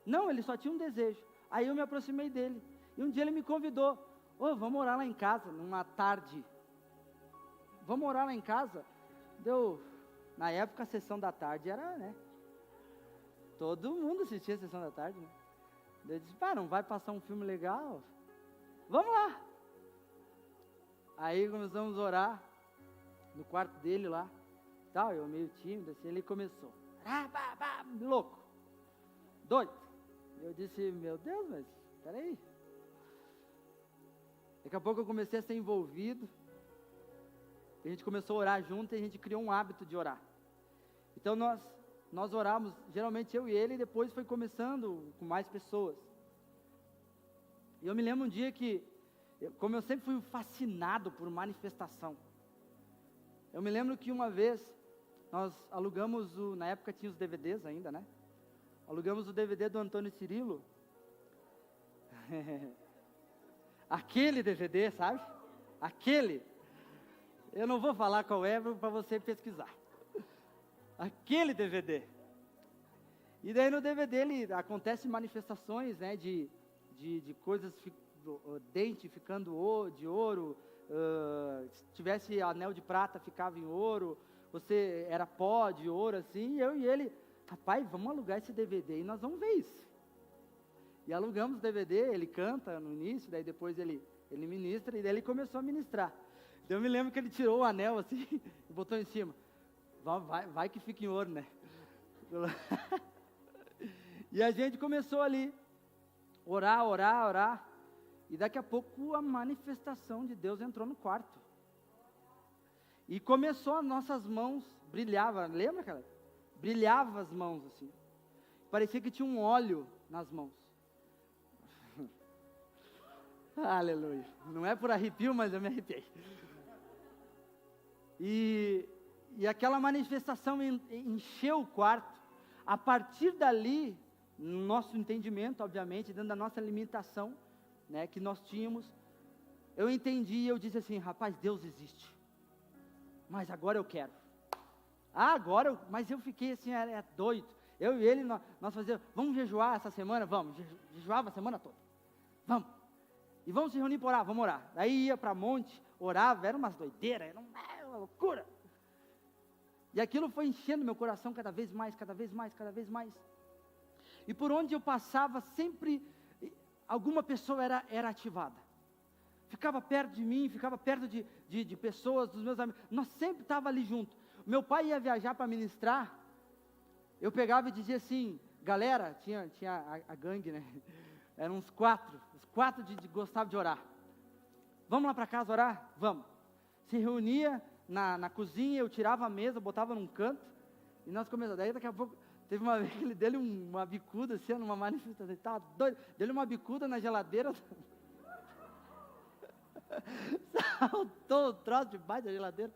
Não, ele só tinha um desejo. Aí eu me aproximei dele, e um dia ele me convidou, vamos orar lá em casa, numa tarde. Vamos orar lá em casa? Na época a sessão da tarde era, né, todo mundo assistia a sessão da tarde, né? Eu disse, não vai passar um filme legal? Vamos lá. Aí começamos a orar, no quarto dele lá, tal, eu meio tímido, assim, ele começou, louco, doido. Eu disse, meu Deus, mas peraí. Daqui a pouco eu comecei a ser envolvido, a gente começou a orar junto e a gente criou um hábito de orar. Então nós orávamos, geralmente eu e ele, e depois foi começando com mais pessoas. E eu me lembro um dia que, como eu sempre fui fascinado por manifestação, eu me lembro que uma vez, nós alugamos, na época tinha os DVDs ainda, né? Alugamos o DVD do Antônio Cirilo. Aquele DVD, sabe? Aquele. Eu não vou falar qual é para você pesquisar. Aquele DVD. E daí no DVD acontecem manifestações, né, de coisas, dente ficando de ouro, se tivesse anel de prata ficava em ouro, você era pó de ouro, assim, eu e ele, rapaz, vamos alugar esse DVD e nós vamos ver isso. E alugamos o DVD, ele canta no início, daí depois ele ministra, e daí ele começou a ministrar. Então eu me lembro que ele tirou o anel assim, e botou em cima, vai que fica em ouro, né? E a gente começou ali, orar, e daqui a pouco a manifestação de Deus entrou no quarto. E começou, as nossas mãos brilhava, lembra, cara? Brilhava as mãos assim. Parecia que tinha um óleo nas mãos. Aleluia. Não é por arrepio, mas eu me arrepiei. E aquela manifestação encheu o quarto. A partir dali, no nosso entendimento, obviamente, dentro da nossa limitação, né, que nós tínhamos, eu entendi e eu disse assim, rapaz, Deus existe. Mas agora eu quero. Mas eu fiquei assim, doido. Eu e ele, nós fazíamos, vamos jejuar essa semana? Vamos, jejuava a semana toda. Vamos. E vamos se reunir para orar, vamos orar. Aí ia para monte, orava, era umas doideiras, era uma loucura. E aquilo foi enchendo meu coração cada vez mais. E por onde eu passava, sempre alguma pessoa era ativada. Ficava perto de mim, ficava perto de pessoas, dos meus amigos. Nós sempre estávamos ali juntos. Meu pai ia viajar para ministrar, eu pegava e dizia assim, galera, tinha a gangue, né? Eram os quatro gostavam de orar. Vamos lá para casa orar? Vamos. Se reunia na cozinha, eu tirava a mesa, botava num canto, e nós começamos. Daí daqui a pouco, teve uma vez que ele deu uma bicuda, assim, numa manifestação, ele estava doido, deu-lhe uma bicuda na geladeira, saltou o troço debaixo da geladeira,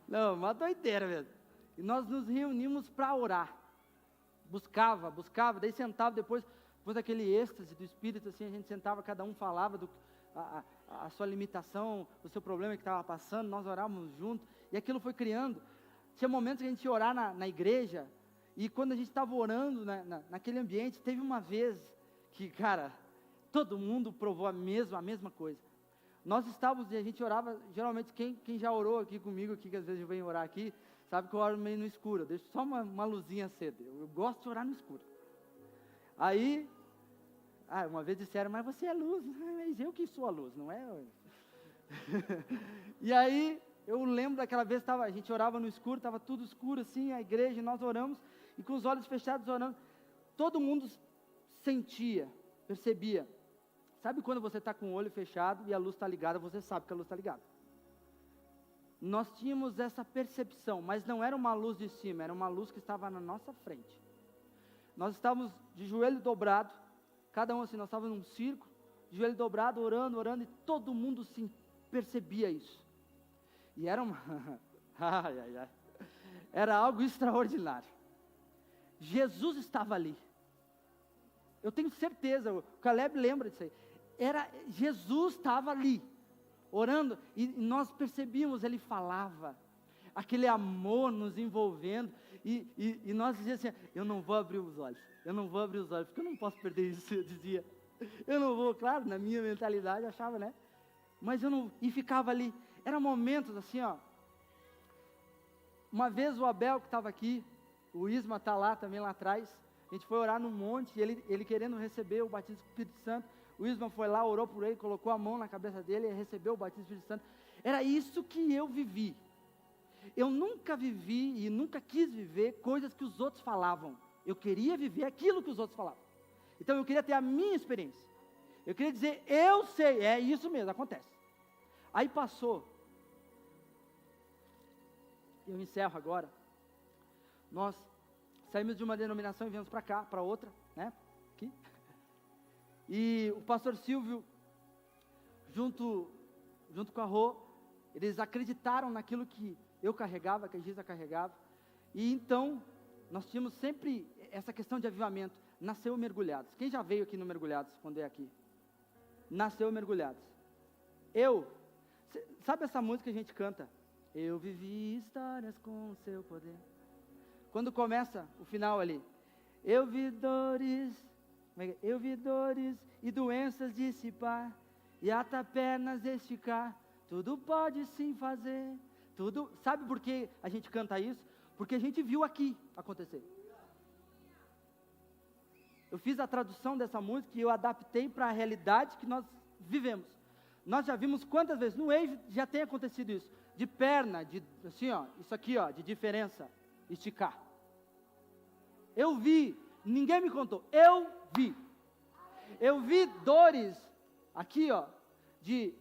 não, uma doideira mesmo. E nós nos reunimos para orar, buscava, daí sentava depois daquele êxtase do Espírito, assim, a gente sentava, cada um falava a sua limitação, o seu problema que estava passando, nós orávamos juntos, e aquilo foi criando. tinha momentos que a gente ia orar na igreja, e quando a gente estava orando naquele ambiente, teve uma vez que, cara, todo mundo provou a mesma coisa. Nós estávamos, e a gente orava, geralmente quem já orou aqui comigo, aqui, que às vezes eu venho orar aqui, sabe que eu oro meio no escuro, eu deixo só uma luzinha acesa, eu gosto de orar no escuro. Aí, uma vez disseram, mas você é luz, mas eu que sou a luz, não é? E aí, eu lembro daquela vez, a gente orava no escuro, estava tudo escuro assim, a igreja, e nós oramos, e com os olhos fechados orando, todo mundo sentia, percebia. Sabe quando você está com o olho fechado e a luz está ligada, você sabe que a luz está ligada. Nós tínhamos essa percepção, mas não era uma luz de cima, era uma luz que estava na nossa frente. Nós estávamos de joelho dobrado, cada um assim, nós estávamos num círculo, de joelho dobrado, orando, e todo mundo sim, percebia isso. E era era algo extraordinário. Jesus estava ali. Eu tenho certeza, o Caleb lembra disso aí. Jesus estava ali, orando, e nós percebíamos, ele falava, aquele amor nos envolvendo, e nós dizíamos assim, eu não vou abrir os olhos, porque eu não posso perder isso, eu dizia, eu não vou, claro, na minha mentalidade eu achava, né, mas eu não, e ficava ali, eram momentos assim, uma vez o Abel que estava aqui, o Isma está lá também lá atrás, a gente foi orar num monte, ele querendo receber o batismo do Espírito Santo, o Isma foi lá, orou por ele, colocou a mão na cabeça dele e recebeu o batismo do Espírito Santo. Era isso que eu vivi. Eu nunca vivi e nunca quis viver coisas que os outros falavam. Eu queria viver aquilo que os outros falavam. Então eu queria ter a minha experiência. Eu queria dizer, eu sei, é isso mesmo, acontece. Aí passou. Eu encerro agora. Nós saímos de uma denominação e viemos para cá, para outra, né? Aqui. E o pastor Silvio, junto com a Rô, eles acreditaram naquilo que eu carregava, que a Giza carregava. E então, nós tínhamos sempre essa questão de avivamento. Nasceu Mergulhados. Quem já veio aqui no Mergulhados, quando é aqui? Nasceu Mergulhados. Sabe essa música que a gente canta? Eu vivi histórias com o seu poder. Quando começa o final ali, eu vi dores e doenças dissipar, e até pernas esticar, tudo pode sim fazer, tudo, sabe por que a gente canta isso? Porque a gente viu aqui acontecer. Eu fiz a tradução dessa música e eu adaptei para a realidade que nós vivemos. Nós já vimos quantas vezes, no Wave já tem acontecido isso, de perna, assim isso aqui de diferença, esticar. Eu vi, ninguém me contou, eu vi dores, aqui de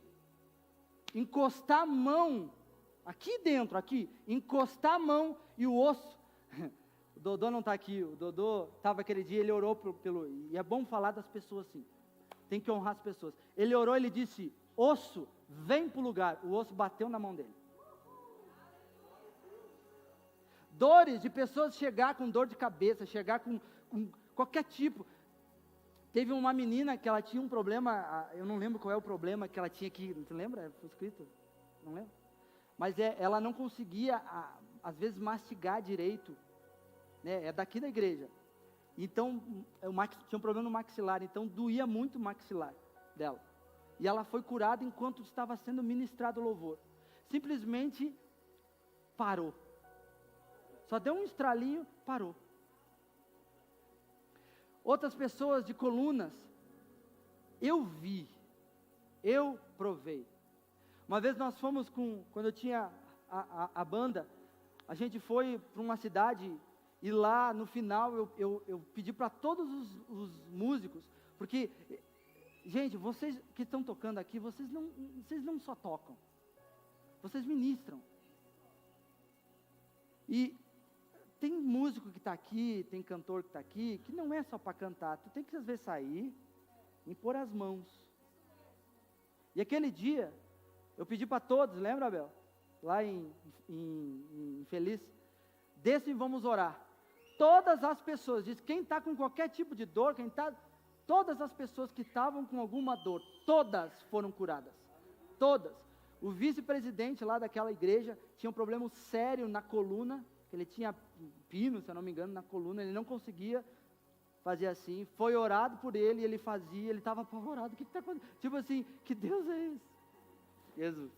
encostar a mão, aqui dentro, encostar a mão e o osso, o Dodô não está aqui, o Dodô estava aquele dia, ele orou e é bom falar das pessoas assim, tem que honrar as pessoas, ele orou, ele disse, osso, vem para o lugar, o osso bateu na mão dele. Dores de pessoas chegar com dor de cabeça, chegar com qualquer tipo. Teve uma menina que ela tinha um problema, eu não lembro qual é o problema que ela tinha aqui, você lembra? Foi escrito? Não lembro. Mas ela não conseguia, às vezes, mastigar direito, né? É daqui da igreja. Então, tinha um problema no maxilar, então doía muito o maxilar dela. E ela foi curada enquanto estava sendo ministrado o louvor. Simplesmente parou. Só deu um estralinho, parou. Outras pessoas de colunas, eu vi, eu provei. Uma vez nós fomos quando eu tinha a banda, a gente foi para uma cidade e lá no final eu pedi para todos os músicos, porque, gente, vocês que estão tocando aqui, vocês não só tocam, vocês ministram. E tem músico que está aqui, tem cantor que está aqui, que não é só para cantar, tu tem que às vezes sair e pôr as mãos. E aquele dia, eu pedi para todos, lembra, Abel? Lá em Feliz, desçam e vamos orar. Todas as pessoas, diz, quem está com qualquer tipo de dor, todas as pessoas que estavam com alguma dor, todas foram curadas. Todas. O vice-presidente lá daquela igreja tinha um problema sério na coluna, ele tinha pino, se eu não me engano, na coluna, ele não conseguia fazer assim, foi orado por ele, ele fazia, ele estava apavorado, o que está acontecendo? Tipo assim, que Deus é esse? Jesus.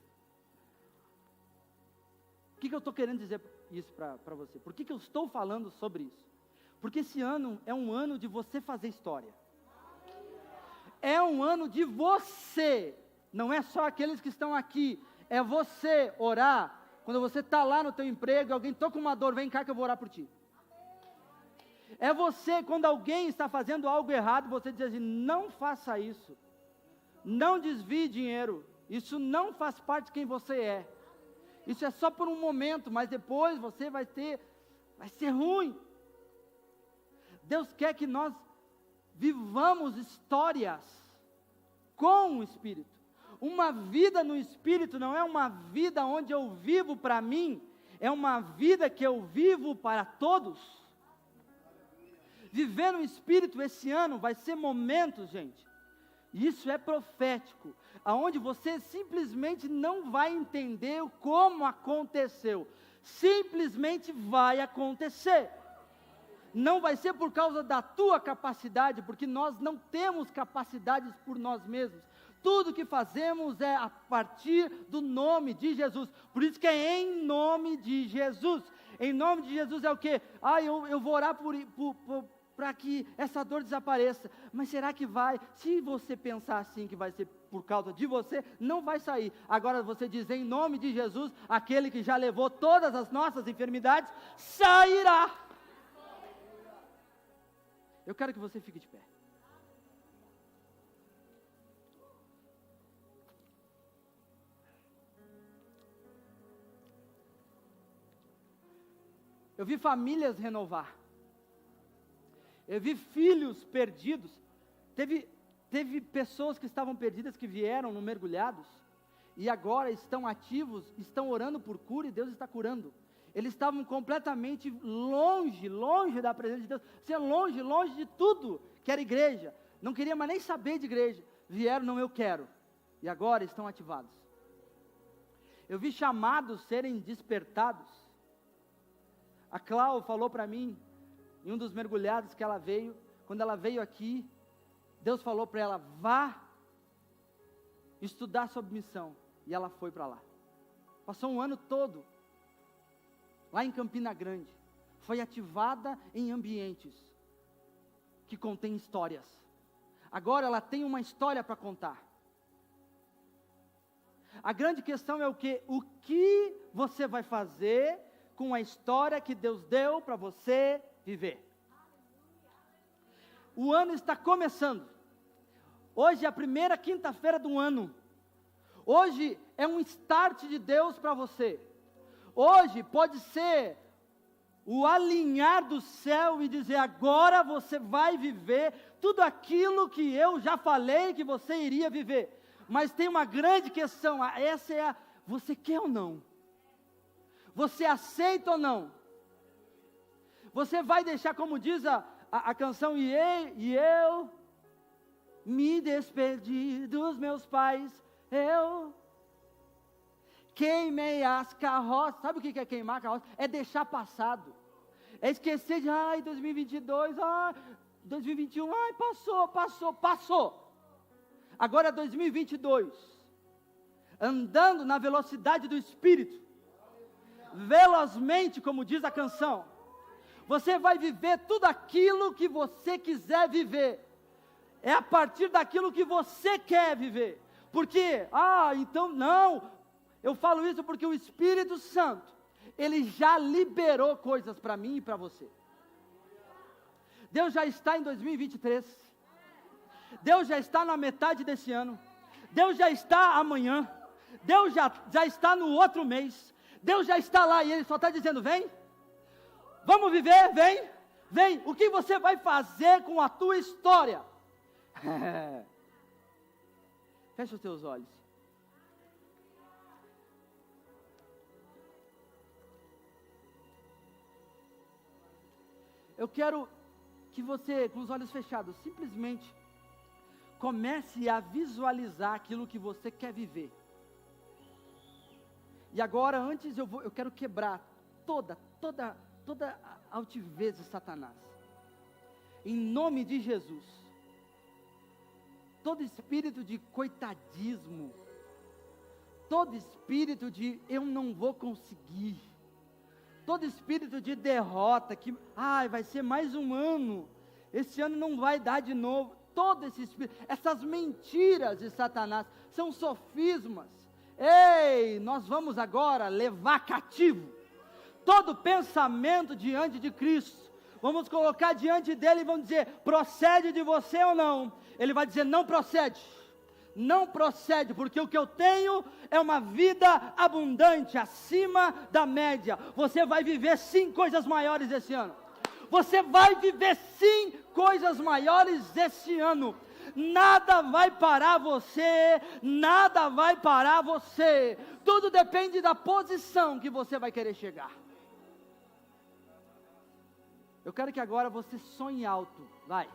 O que eu estou querendo dizer isso para você? Por que eu estou falando sobre isso? Porque esse ano é um ano de você fazer história. É um ano de você, não é só aqueles que estão aqui, é você orar. Quando você está lá no teu emprego, alguém toca uma dor, vem cá que eu vou orar por ti. É você, quando alguém está fazendo algo errado, você diz assim, não faça isso, não desvie dinheiro, isso não faz parte de quem você é, isso é só por um momento, mas depois você vai ser ruim. Deus quer que nós vivamos histórias com o Espírito. Uma vida no Espírito não é uma vida onde eu vivo para mim, é uma vida que eu vivo para todos. Viver no Espírito esse ano vai ser momentos, gente, isso é profético, aonde você simplesmente não vai entender como aconteceu, simplesmente vai acontecer. Não vai ser por causa da tua capacidade, porque nós não temos capacidades por nós mesmos. Tudo que fazemos é a partir do nome de Jesus. Por isso que é em nome de Jesus. Em nome de Jesus é o quê? Eu vou orar para que essa dor desapareça. Mas será que vai? Se você pensar assim que vai ser por causa de você, não vai sair. Agora você diz em nome de Jesus, aquele que já levou todas as nossas enfermidades, sairá. Eu quero que você fique de pé. Eu vi famílias renovar. Eu vi filhos perdidos. Teve pessoas que estavam perdidas, que vieram no mergulhados, e agora estão ativos, estão orando por cura, e Deus está curando. Eles estavam completamente longe da presença de Deus, longe de tudo que era igreja, não queria mais nem saber de igreja, vieram, não, eu quero, e agora estão ativados. Eu vi chamados serem despertados. A Clau falou para mim, em um dos mergulhados que ela veio, quando ela veio aqui, Deus falou para ela, vá estudar sobre missão, e ela foi para lá, passou um ano todo, lá em Campina Grande, foi ativada em ambientes, que contém histórias, agora ela tem uma história para contar. A grande questão é o que você vai fazer com a história que Deus deu para você viver. O ano está começando. Hoje é a primeira quinta-feira do ano. Hoje é um start de Deus para você. Hoje pode ser o alinhar do céu e dizer, agora você vai viver tudo aquilo que eu já falei que você iria viver. Mas tem uma grande questão, essa é você quer ou não? Você aceita ou não? Você vai deixar, como diz a canção, e eu me despedi dos meus pais, eu queimei as carroças. Sabe o que é queimar a carroça? É deixar passado, é esquecer de, 2022, 2021, passou. Agora é 2022, andando na velocidade do Espírito, velozmente, como diz a canção, você vai viver tudo aquilo que você quiser viver, é a partir daquilo que você quer viver, porque, então não, eu falo isso porque o Espírito Santo, ele já liberou coisas para mim e para você. Deus já está em 2023, Deus já está na metade desse ano, Deus já está amanhã, Deus já está no outro mês, Deus já está lá e Ele só está dizendo, vem, vamos viver, vem, o que você vai fazer com a tua história? Fecha os teus olhos. Eu quero que você, com os olhos fechados, simplesmente comece a visualizar aquilo que você quer viver. E agora, antes eu quero quebrar toda a altivez de Satanás. Em nome de Jesus. Todo espírito de coitadismo, todo espírito de eu não vou conseguir, todo espírito de derrota, que vai ser mais um ano, esse ano não vai dar de novo, todo esse espírito, essas mentiras de Satanás, são sofismas. Ei, nós vamos agora levar cativo todo pensamento diante de Cristo, vamos colocar diante dele e vamos dizer, procede de você ou não? Ele vai dizer, não procede, porque o que eu tenho é uma vida abundante, acima da média. Você vai viver sim coisas maiores esse ano, você vai viver sim coisas maiores esse ano, nada vai parar você, tudo depende da posição que você vai querer chegar. Eu quero que agora você sonhe alto, vai.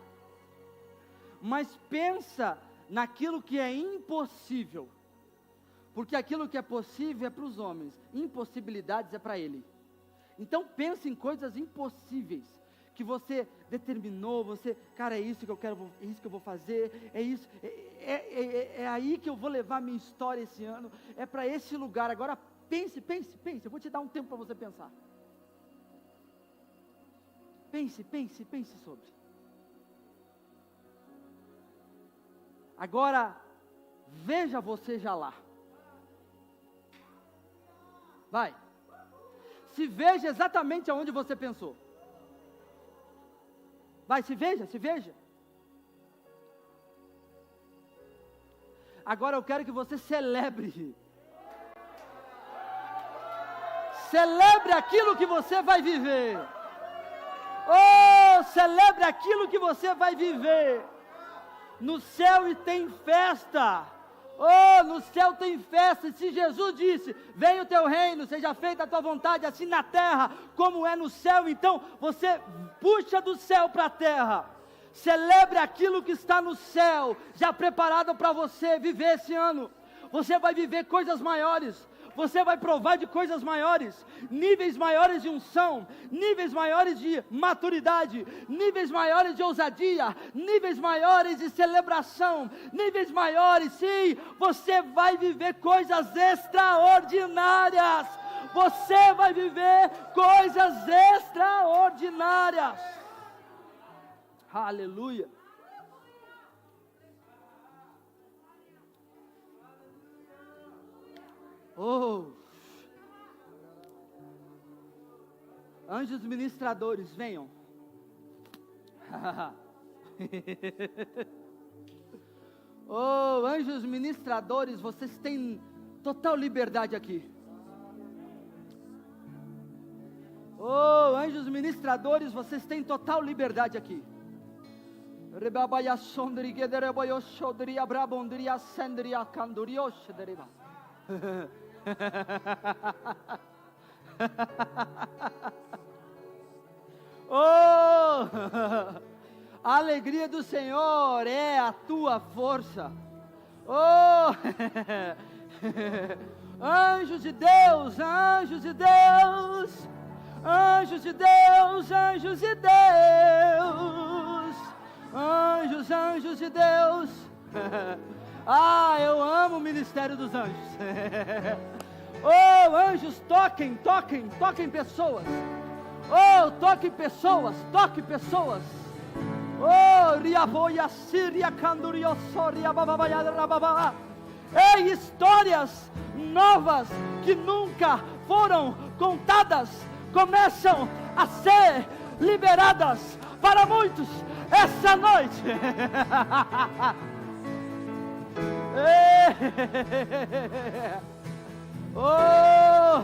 Mas pensa naquilo que é impossível, porque aquilo que é possível é para os homens, impossibilidades é para Ele. Então pense em coisas impossíveis, que você determinou, cara, é isso que eu quero, é isso que eu vou fazer, é isso, é aí que eu vou levar minha história esse ano, é para esse lugar. Agora pense, eu vou te dar um tempo para você pensar. Pense sobre. Agora, veja você já lá. Vai. Se veja exatamente aonde você pensou. Vai, se veja. Agora eu quero que você celebre. Celebre aquilo que você vai viver. Oh, celebre aquilo que você vai viver. No céu e tem festa. Oh, no céu tem festa. E se Jesus disse, venha o teu reino, seja feita a tua vontade, assim na terra, como é no céu, então você puxa do céu para a terra. Celebre aquilo que está no céu, já preparado para você viver esse ano. Você vai viver coisas maiores. Você vai provar de coisas maiores, níveis maiores de unção, níveis maiores de maturidade, níveis maiores de ousadia, níveis maiores de celebração, níveis maiores, sim, você vai viver coisas extraordinárias, você vai viver coisas extraordinárias, aleluia. Oh, anjos ministradores, venham. Oh, anjos ministradores, vocês têm total liberdade aqui. Oh, anjos ministradores, vocês têm total liberdade aqui. Rebabaya sondri gedereboyo shodri abrabondria sendria candurios dereba. Oh, a alegria do Senhor é a tua força. Oh, anjos de Deus, anjos de Deus, anjos de Deus, anjos de Deus, anjos, anjos de Deus. Ah, eu amo o ministério dos anjos. Oh, anjos, toquem pessoas. Oh, toquem pessoas. Oh, riaboia síria candurio soria bababaya rababá. Ei, histórias novas que nunca foram contadas começam a ser liberadas para muitos essa noite. Oh,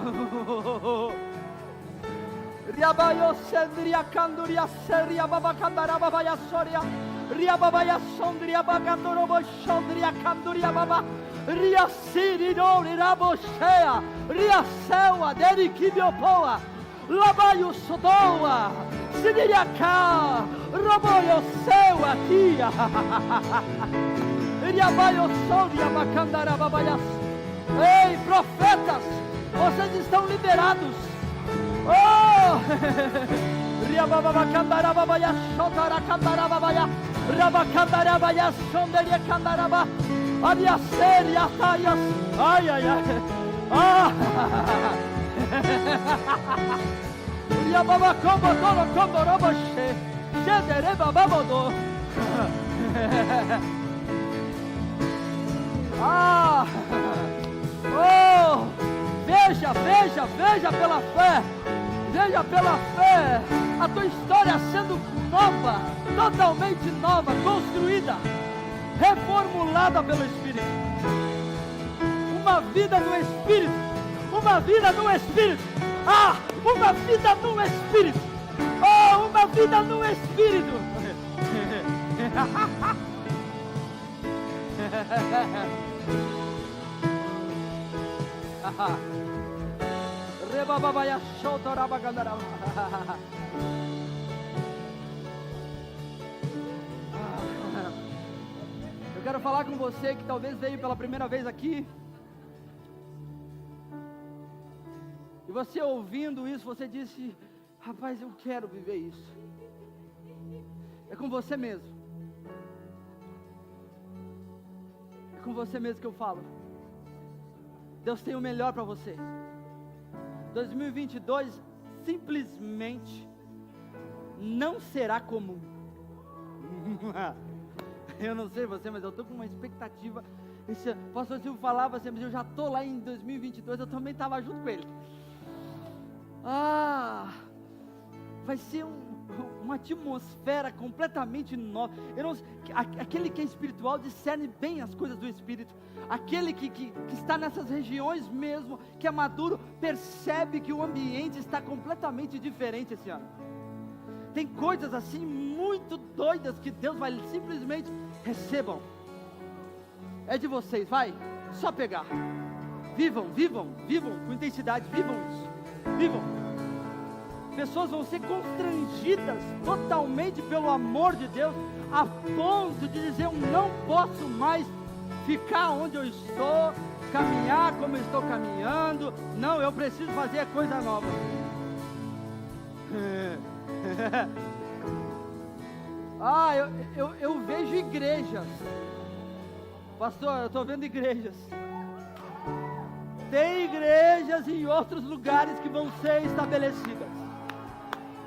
riabayo sendria canduria seria babacandara babaya soria riababaya sondria bagandorobo sondria canduria baba ria sirido riraboshea ria seua derikibiopoa labayo sodoa sidiria ka roboyo seua tia. Ei, profetas, liberados. Oh! Riababacandarababaya, Shotaracandarababaya, Rabacandarabaya, Sonderia Candaraba, Aliaceria, Taias, ai, ai, ai, ah! Riababacambadoro, Camborobache, Xederebababodô. Ah! Oh! Veja, veja, veja pela fé. Veja pela fé a tua história sendo nova, totalmente nova, construída, reformulada pelo Espírito. Uma vida no Espírito. Uma vida no Espírito. Ah! Uma vida no Espírito. Oh! Uma vida no Espírito. Eu quero falar com você que talvez veio pela primeira vez aqui. E você ouvindo isso, você disse: rapaz, eu quero viver isso. É com você mesmo. É com você mesmo que eu falo. Deus tem o melhor para você. 2022 simplesmente não será comum. Eu não sei você, mas eu estou com uma expectativa. O pastor Silvio falava assim, mas eu já estou lá em 2022, eu também estava junto com ele. Ah, vai ser uma atmosfera completamente nova. Aquele que é espiritual discerne bem as coisas do Espírito. Aquele que está nessas regiões mesmo, que é maduro, percebe que o ambiente está completamente diferente esse ano. Tem coisas assim muito doidas que Deus vai simplesmente recebam. É de vocês, vai, só pegar. Vivam com intensidade, vivam isso. Vivam. Pessoas vão ser constrangidas totalmente pelo amor de Deus, a ponto de dizer: eu não posso mais ficar onde eu estou, caminhar como eu estou caminhando. Não, eu preciso fazer coisa nova. Ah, eu vejo igrejas. Pastor, eu estou vendo igrejas. Tem igrejas em outros lugares que vão ser estabelecidas.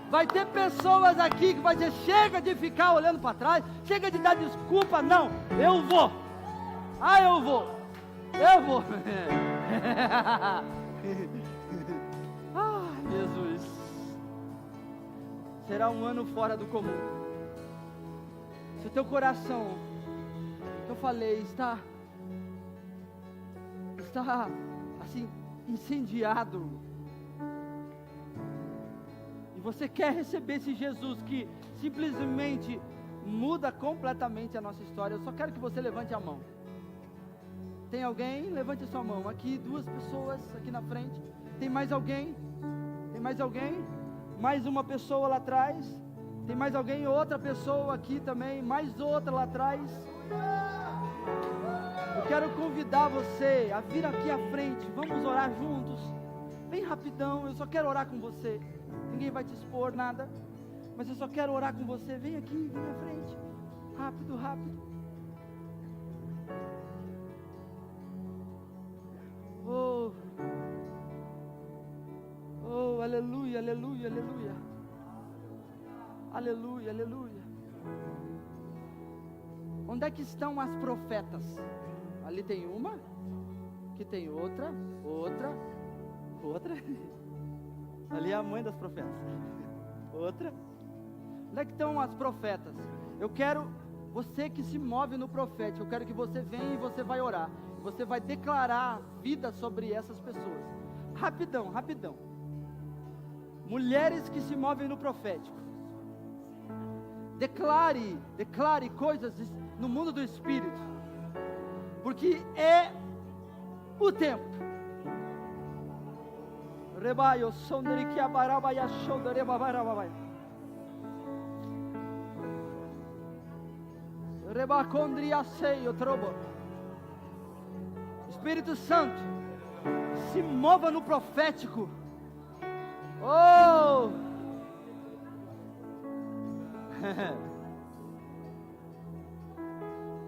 Vai ter pessoas aqui que vai dizer: chega de ficar olhando para trás, chega de dar desculpa, não, eu vou. Ah, eu vou. Ah, Jesus. Será um ano fora do comum. Se o teu coração, eu falei, está assim, incendiado, e você quer receber esse Jesus que simplesmente muda completamente a nossa história, eu só quero que você levante a mão. Tem alguém? Levante a sua mão. Aqui, 2 pessoas aqui na frente. Tem mais alguém? Tem mais alguém? Mais uma pessoa lá atrás. Tem mais alguém? Outra pessoa aqui também. Mais outra lá atrás. Eu quero convidar você a vir aqui à frente. Vamos orar juntos. Bem rapidão, eu só quero orar com você. Ninguém vai te expor nada, mas eu só quero orar com você. Vem aqui, vem à frente. Rápido, rápido. Oh, aleluia, aleluia, aleluia. Aleluia, aleluia. Onde é que estão as profetas? Ali tem uma, aqui tem outra. Ali é a mãe das profetas. Outra. Onde é que estão as profetas? Eu quero, você que se move no profético, eu quero que você venha e você vai orar. Você vai declarar vida sobre essas pessoas. Rapidão, rapidão. Mulheres que se movem no profético. Declare coisas no mundo do Espírito. Porque é o tempo. Rebaio, sondere que abaraba e achondere babarabai. Rebacondria seio trobo. Espírito Santo, se mova no profético. Oh!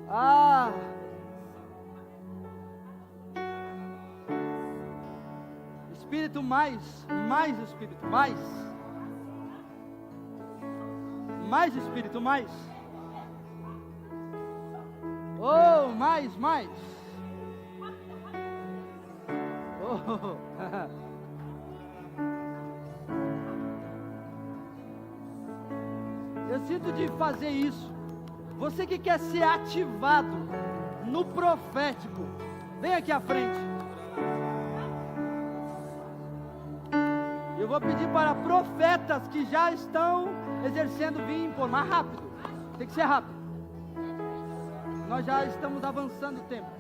Ah! Espírito, mais Espírito, mais Espírito, mais. Oh, mais. Oh. Eu sinto de fazer isso. Você que quer ser ativado no profético, vem aqui à frente. Eu vou pedir para profetas que já estão exercendo vir impor, mais rápido. Tem que ser rápido. Nós já estamos avançando o tempo.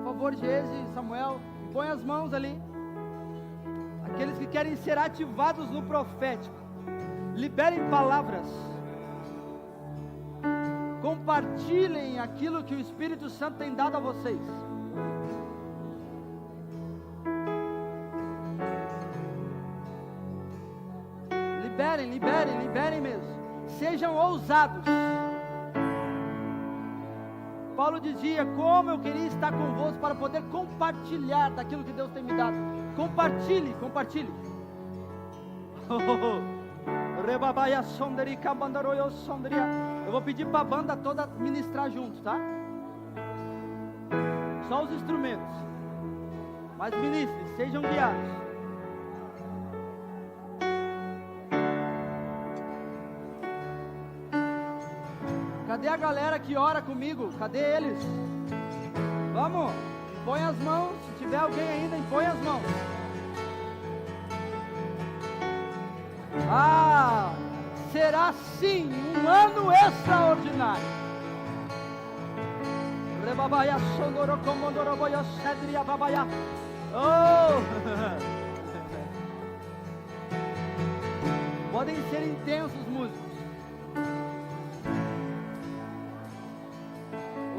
Por favor, Geise e Samuel, põe as mãos ali. Aqueles que querem ser ativados no profético, liberem palavras. Compartilhem aquilo que o Espírito Santo tem dado a vocês. Liberem mesmo. Sejam ousados. Paulo dizia: como eu queria estar convosco para poder compartilhar daquilo que Deus tem me dado. Compartilhe. Eu vou pedir para a banda toda ministrar junto, tá? Só os instrumentos. Mas ministrem, sejam guiados. Cadê a galera que ora comigo? Cadê eles? Vamos, impõe as mãos. Se tiver alguém ainda, impõe as mãos. Ah, será sim um ano extraordinário. Oh! Podem ser intensos, músicos.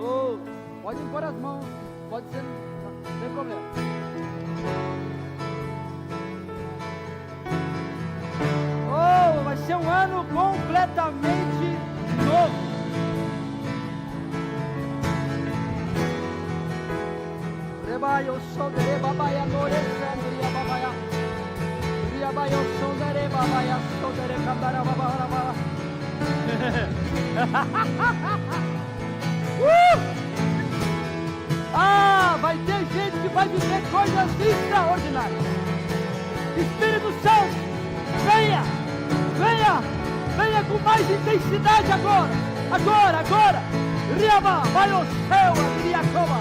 Oh, pode impor as mãos, pode ser, não tem problema. Oh, vai ser um ano completamente novo. Eu sou de babaia, norecendria babaia. Eu sou de babaia, sou de candara babaia. Ah, vai ter gente que vai viver coisas extraordinárias. Espírito Santo, venha com mais intensidade agora. Riaba, vai ao céu, Riacoba.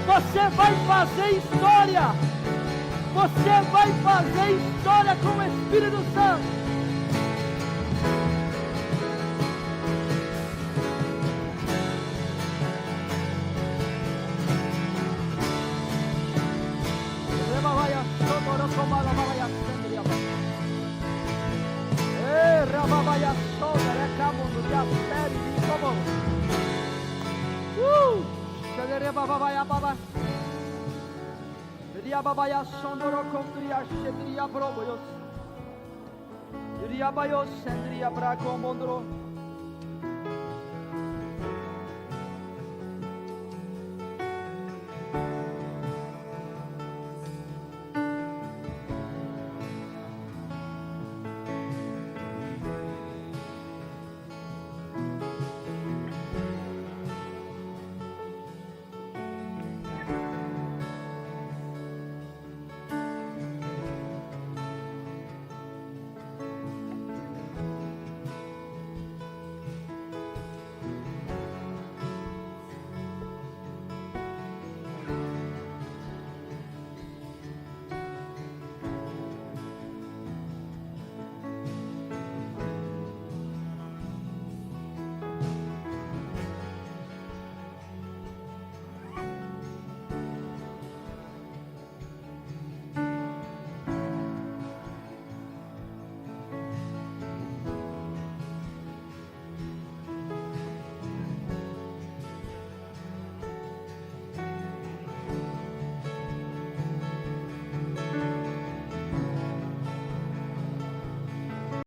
Você vai fazer história. Você vai fazer história com o Espírito Santo. Babaya sondoro kondria shedria broboyos. Ria bayos sendria braco mondro.